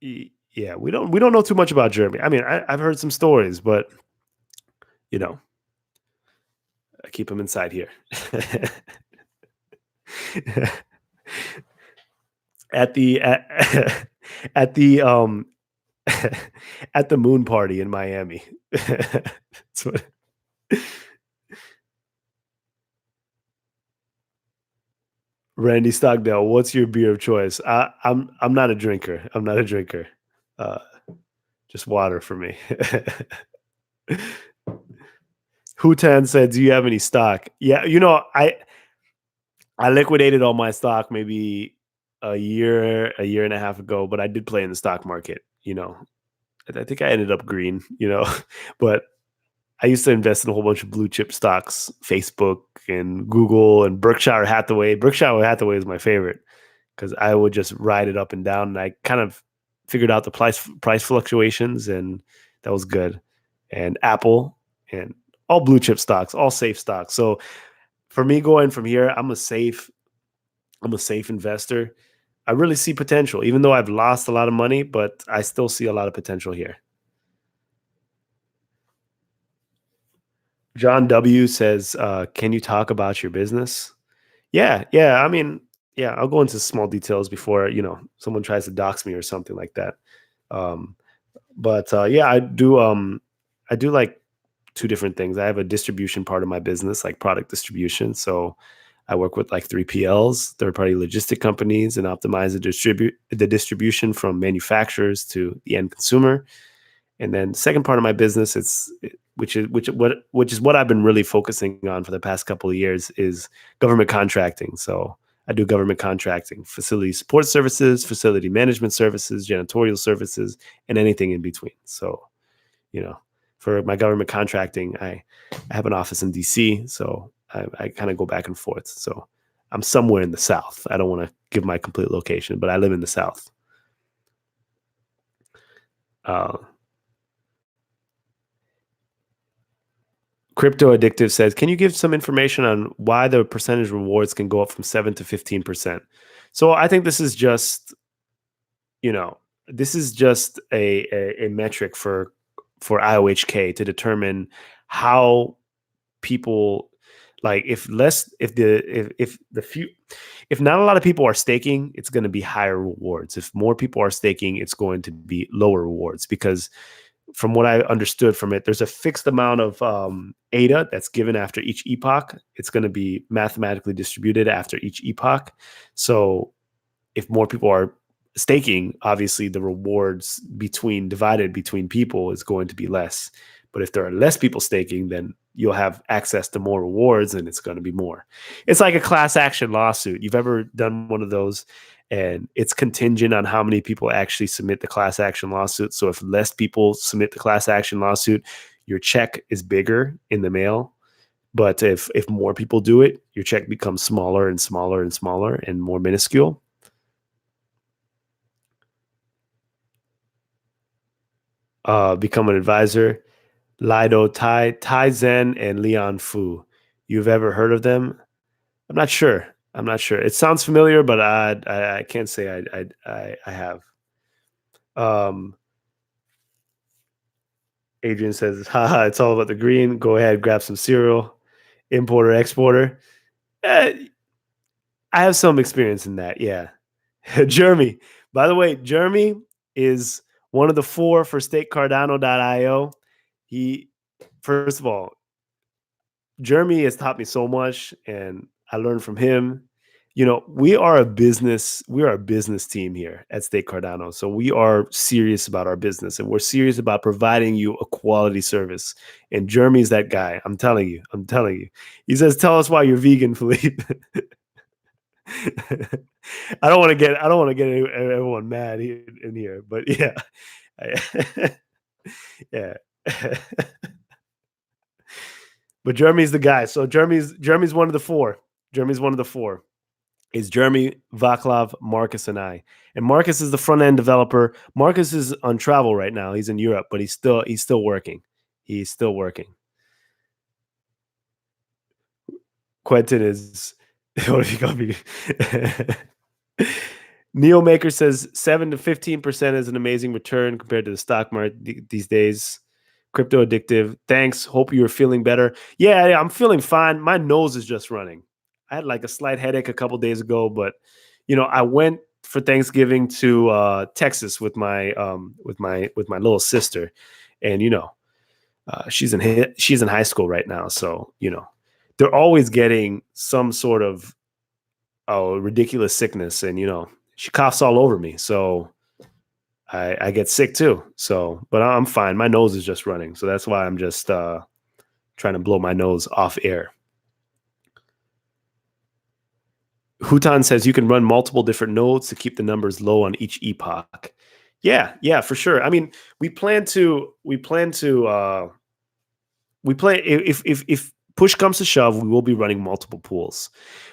A: Yeah, we don't know too much about Jeremy. I mean, I've heard some stories, but I keep him inside here. at the at the at the moon party in Miami. That's what. Randy Stockdale, what's your beer of choice? I'm not a drinker. Just water for me. Hutan said, do you have any stock? Yeah, I liquidated all my stock maybe a year and a half ago, but I did play in the stock market. I think I ended up green, but I used to invest in a whole bunch of blue chip stocks, Facebook and Google and Berkshire Hathaway. Berkshire Hathaway is my favorite because I would just ride it up and down, and I kind of figured out the price fluctuations, and that was good. And Apple and all blue chip stocks, all safe stocks. So for me going from here, I'm a safe investor. I really see potential, even though I've lost a lot of money, but I still see a lot of potential here. John W says, can you talk about your business? Yeah. I mean, yeah, I'll go into small details before, someone tries to dox me or something like that. But yeah, I do like 2 different things. I have a distribution part of my business, like product distribution. So I work with like 3PLs, third-party logistic companies, and optimize the distribution from manufacturers to the end consumer. And then second part of my business, which is what I've been really focusing on for the past couple of years, is government contracting. So I do government contracting, facility support services, facility management services, janitorial services, and anything in between. So, you know, for my government contracting, I have an office in DC, so I kind of go back and forth. So I'm somewhere in the South. I don't want to give my complete location, but I live in the South. Uh, Crypto Addictive says, can you give some information on why the percentage rewards can go up from 7 to 15%? So I think this is just, you know, this is just a metric for IOHK to determine how people, like, if not a lot of people are staking, it's going to be higher rewards. If more people are staking, it's going to be lower rewards, because from what I understood from it, there's a fixed amount of ADA that's given after each epoch. It's going to be mathematically distributed after each epoch. So if more people are staking, obviously the rewards divided between people is going to be less. But if there are less people staking, then you'll have access to more rewards and it's going to be more. It's like a class action lawsuit. You've ever done one of those? And it's contingent on how many people actually submit the class action lawsuit. So if less people submit the class action lawsuit, your check is bigger in the mail. But if more people do it, your check becomes smaller and smaller and smaller and more minuscule. Become an advisor. Lido Tai Zen and Leon Fu. You've ever heard of them? I'm not sure. It sounds familiar, but I can't say I have. Adrian says, haha, it's all about the green. Go ahead, grab some cereal. Importer, exporter. I have some experience in that, yeah. Jeremy. By the way, Jeremy is one of the 4 for StakeCardano.io. First of all, Jeremy has taught me so much, and I learned from him. We are a business team here at Stake Cardano. So we are serious about our business, and we're serious about providing you a quality service. And Jeremy's that guy. I'm telling you. He says, tell us why you're vegan, Philippe. I don't want to get everyone mad in here, but yeah. Yeah. But Jeremy's the guy. So Jeremy's one of the 4. Is Jeremy, Vaclav, Marcus, and I. And Marcus is the front end developer. Marcus is on travel right now. He's in Europe, but he's still working. Quentin is what if you got me? Neo Maker says 7 to 15% is an amazing return compared to the stock market these days. Crypto Addictive. Thanks. Hope you're feeling better. Yeah, I'm feeling fine. My nose is just running. I had like a slight headache a couple days ago, but I went for Thanksgiving to Texas with my little sister, and she's in high school right now, so they're always getting some sort of ridiculous sickness, and she coughs all over me, so I get sick too. So, but I'm fine. My nose is just running, so that's why I'm just trying to blow my nose off air. Hutan says you can run multiple different nodes to keep the numbers low on each epoch. Yeah, for sure. I mean, we plan if push comes to shove, we will be running multiple pools.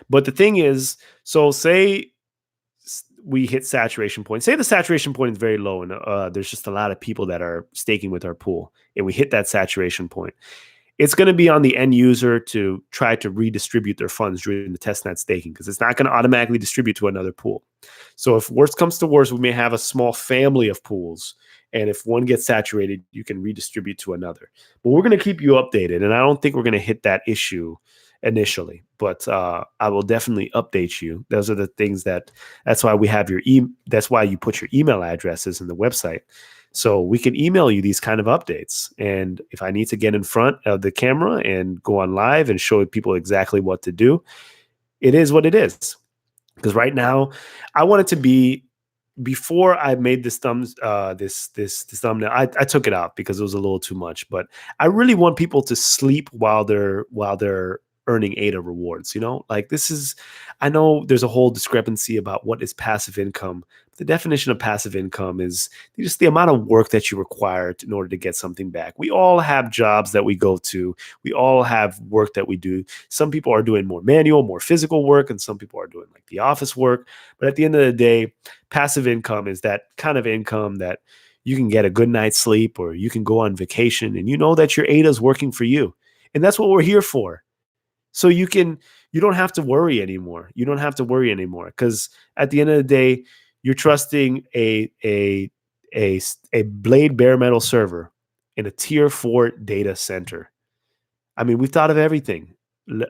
A: But the thing is, so say we hit saturation point. Say the saturation point is very low, and there's just a lot of people that are staking with our pool, and we hit that saturation point. It's going to be on the end user to try to redistribute their funds during the testnet staking, because it's not going to automatically distribute to another pool. So if worst comes to worst, we may have a small family of pools, and if one gets saturated, you can redistribute to another. But we're going to keep you updated, and I don't think we're going to hit that issue initially, but I will definitely update you. Those are the things that's why we have that's why you put your email addresses in the website. So we can email you these kind of updates. And if I need to get in front of the camera and go on live and show people exactly what to do, it is what it is. Because right now, I want it to be, before I made this thumbnail, I took it out because it was a little too much. But I really want people to sleep while they're earning ADA rewards. Like this is, I know there's a whole discrepancy about what is passive income. The definition of passive income is just the amount of work that you require in order to get something back. We all have jobs that we go to. We all have work that we do. Some people are doing more manual, more physical work, and some people are doing like the office work. But at the end of the day, passive income is that kind of income that you can get a good night's sleep, or you can go on vacation and you know that your ADA is working for you. And that's what we're here for. So you don't have to worry anymore. You don't have to worry anymore, because at the end of the day, you're trusting a Blade bare metal server in a tier 4 data center. I mean, we've thought of everything.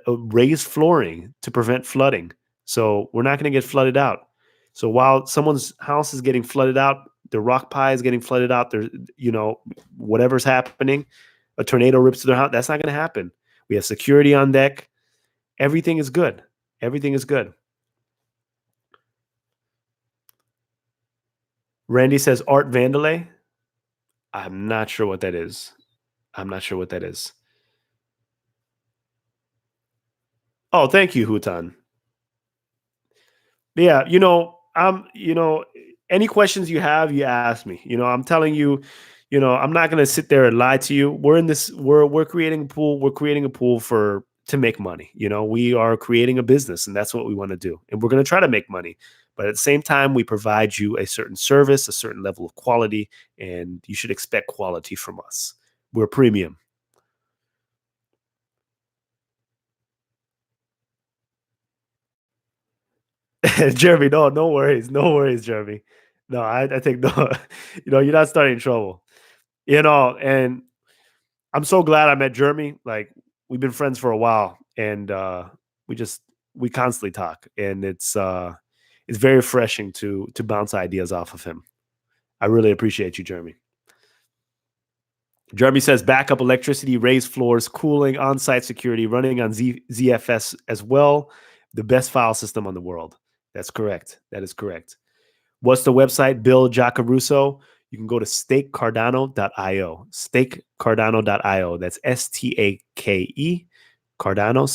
A: Raised flooring to prevent flooding. So we're not going to get flooded out. So while someone's house is getting flooded out, the rock pie is getting flooded out, there, whatever's happening, a tornado rips to their house, that's not going to happen. We have security on deck. Everything is good. Everything is good. Randy says Art Vandalay. I'm not sure what that is. Oh, thank you, Hutan. Yeah, any questions you have, you ask me. I'm telling you, I'm not going to sit there and lie to you. We're creating a pool. We're creating a pool to make money. We are creating a business, and that's what we want to do. And we're going to try to make money. But at the same time, we provide you a certain service, a certain level of quality, and you should expect quality from us. We're premium. Jeremy, no worries. No worries, Jeremy. No, I think no, you're not starting trouble. And I'm so glad I met Jeremy. Like, we've been friends for a while, and we constantly talk, and it's very refreshing to bounce ideas off of him. I really appreciate you, Jeremy. Jeremy says backup electricity, raised floors, cooling, on-site security, running on ZFS as well. The best file system on the world. That's correct. That is correct. What's the website? Bill Giacaruso. You can go to stakecardano.io. Stakecardano.io. That's STAKE Cardano,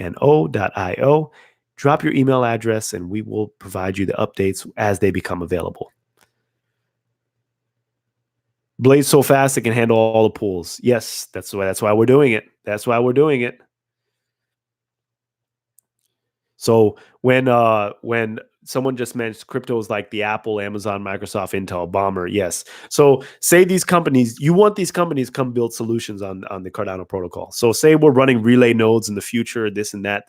A: CARDANO.io. Drop your email address and we will provide you the updates as they become available. Blade's so fast it can handle all the pools. Yes, that's why we're doing it. That's why we're doing it. So when someone just mentioned cryptos like the Apple, Amazon, Microsoft, Intel, Bomber, yes. So say these companies, you want these companies to come build solutions on the Cardano protocol. So say we're running relay nodes in the future, this and that,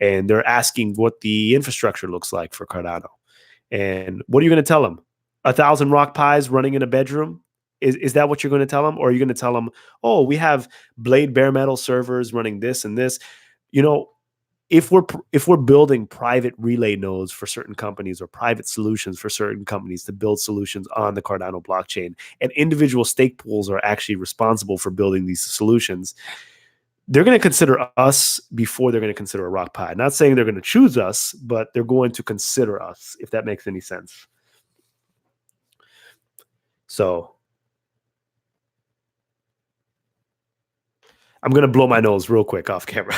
A: and they're asking what the infrastructure looks like for Cardano. And what are you going to tell them? 1,000 rock pies running in a bedroom? Is that what you're going to tell them? Or are you going to tell them, oh, we have Blade bare metal servers running this and this? If we're building private relay nodes for certain companies or private solutions for certain companies to build solutions on the Cardano blockchain, and individual stake pools are actually responsible for building these solutions, they're going to consider us before they're going to consider a rock pie. Not saying they're going to choose us, but they're going to consider us, if that makes any sense. So I'm going to blow my nose real quick off camera.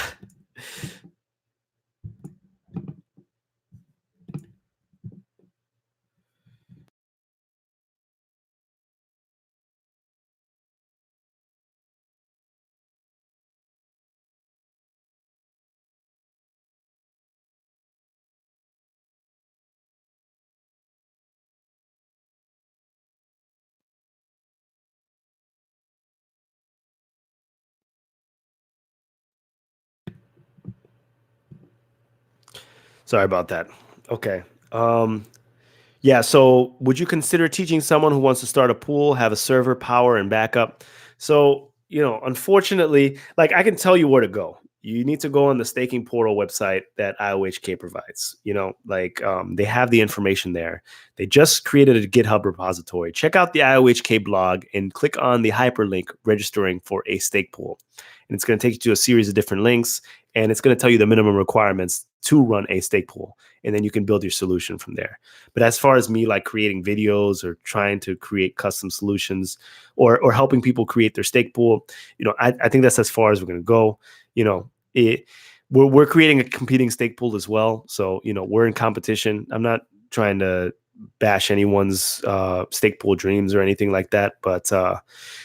A: Sorry about that. Okay. Yeah. So would you consider teaching someone who wants to start a pool, have a server, power, and backup? So, unfortunately, like, I can tell you where to go. You need to go on the staking portal website that IOHK provides. They have the information there. They just created a GitHub repository. Check out the IOHK blog and click on the hyperlink registering for a stake pool. And it's going to take you to a series of different links, and it's going to tell you the minimum requirements to run a stake pool. And then you can build your solution from there. But as far as me, like, creating videos or trying to create custom solutions or helping people create their stake pool, I think that's as far as we're going to go. it, we're creating a competing stake pool as well. So we're in competition. I'm not trying to bash anyone's stake pool dreams or anything like that, but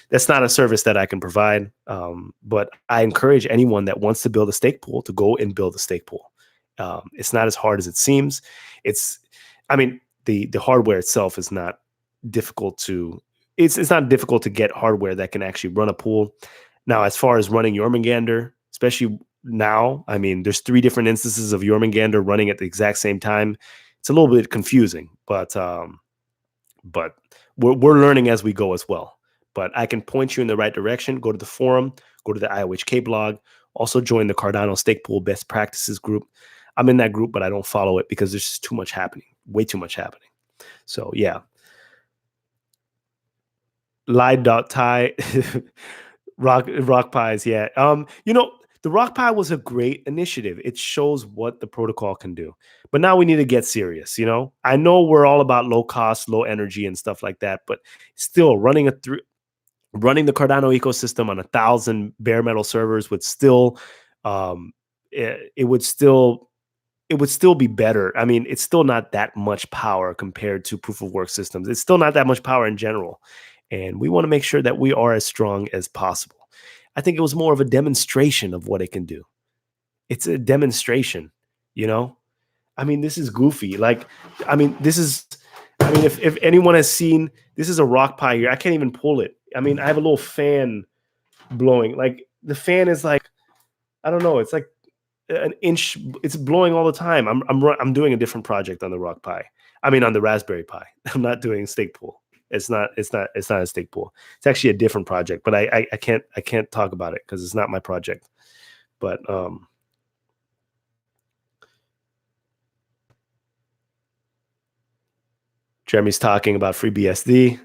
A: that's not a service that I can provide. But I encourage anyone that wants to build a stake pool to go and build a stake pool. It's not as hard as it seems. It's, I mean, the hardware itself is not difficult to. It's not difficult to get hardware that can actually run a pool. Now, as far as running Jormungandr, especially now, I mean, there's 3 different instances of Jormungandr running at the exact same time. It's a little bit confusing, but we're learning as we go as well. But I can point you in the right direction. Go to the forum, go to the IOHK blog, also join the Cardano Stake Pool Best Practices group. I'm in that group, but I don't follow it because there's just too much happening, way too much happening. So yeah. Lie.tai, rock pies, yeah. The rock pie was a great initiative. It shows what the protocol can do. But now we need to get serious, I know we're all about low cost, low energy and stuff like that, but still running the Cardano ecosystem on 1,000 bare metal servers would still it would still be better. I mean, it's still not that much power compared to proof of work systems. It's still not that much power in general. And we want to make sure that we are as strong as possible. I think it was more of a demonstration of what it can do. It's a demonstration, I mean, this is goofy. If anyone has seen, this is a rock pie here. I can't even pull it. I mean, I have a little fan blowing. Like the fan is like, I don't know. It's like an inch. It's blowing all the time. I'm doing a different project on the rock pie. I mean, on the Raspberry Pi. I'm not doing stake pool. It's not a stake pool. It's actually a different project, but I can't talk about it because it's not my project. But Jeremy's talking about FreeBSD.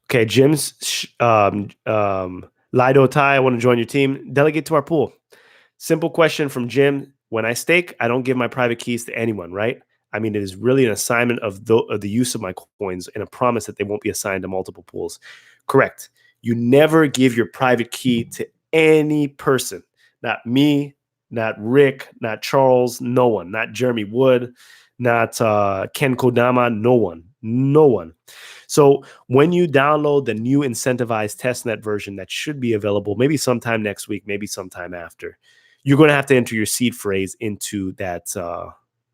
A: Okay, Jim's Lido Tai, I want to join your team. Delegate to our pool. Simple question from Jim. When I stake, I don't give my private keys to anyone, right? I mean, it is really an assignment of the use of my coins and a promise that they won't be assigned to multiple pools. Correct. You never give your private key to any person. Not me, not Rick, not Charles, no one. Not Jeremy Wood, not Ken Kodama, no one. No one. So when you download the new incentivized testnet version that should be available maybe sometime next week, maybe sometime after, you're going to have to enter your seed phrase into that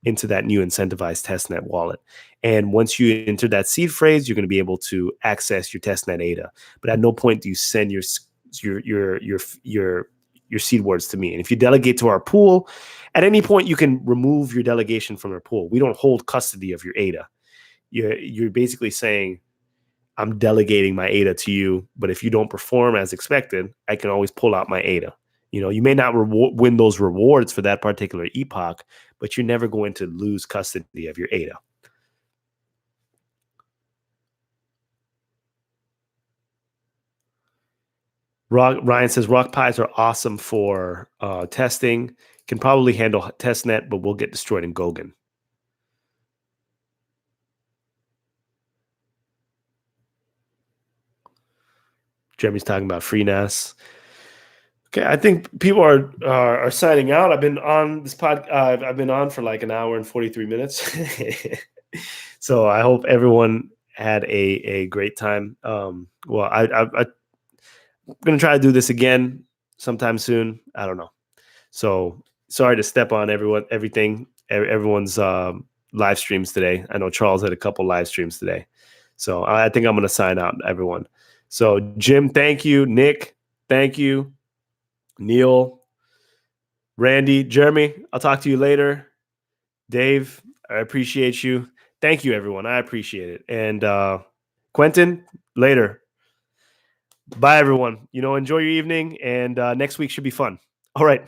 A: new incentivized testnet wallet. And once you enter that seed phrase, you're going to be able to access your testnet ADA. But at no point do you send your seed words to me. And if you delegate to our pool, at any point you can remove your delegation from our pool. We don't hold custody of your ADA. You're basically saying, I'm delegating my ADA to you, but if you don't perform as expected, I can always pull out my ADA. You may not win those rewards for that particular epoch, but you're never going to lose custody of your ADA. Ryan says rock pies are awesome for testing. Can probably handle testnet, but will get destroyed in Gogan. Jeremy's talking about FreeNAS. Okay, I think people are signing out. I've been on this I've been on for like an hour and 43 minutes. So I hope everyone had a great time. I'm gonna try to do this again sometime soon. I don't know. So sorry to step on everyone's live streams today. I know Charles had a couple live streams today. So I think I'm gonna sign out, everyone. So Jim, thank you. Nick, thank you. Neil, Randy, Jeremy, I'll talk to you later. Dave, I appreciate you. Thank you, everyone. I appreciate it. And Quentin, later. Bye, everyone. Enjoy your evening, and next week should be fun. All right.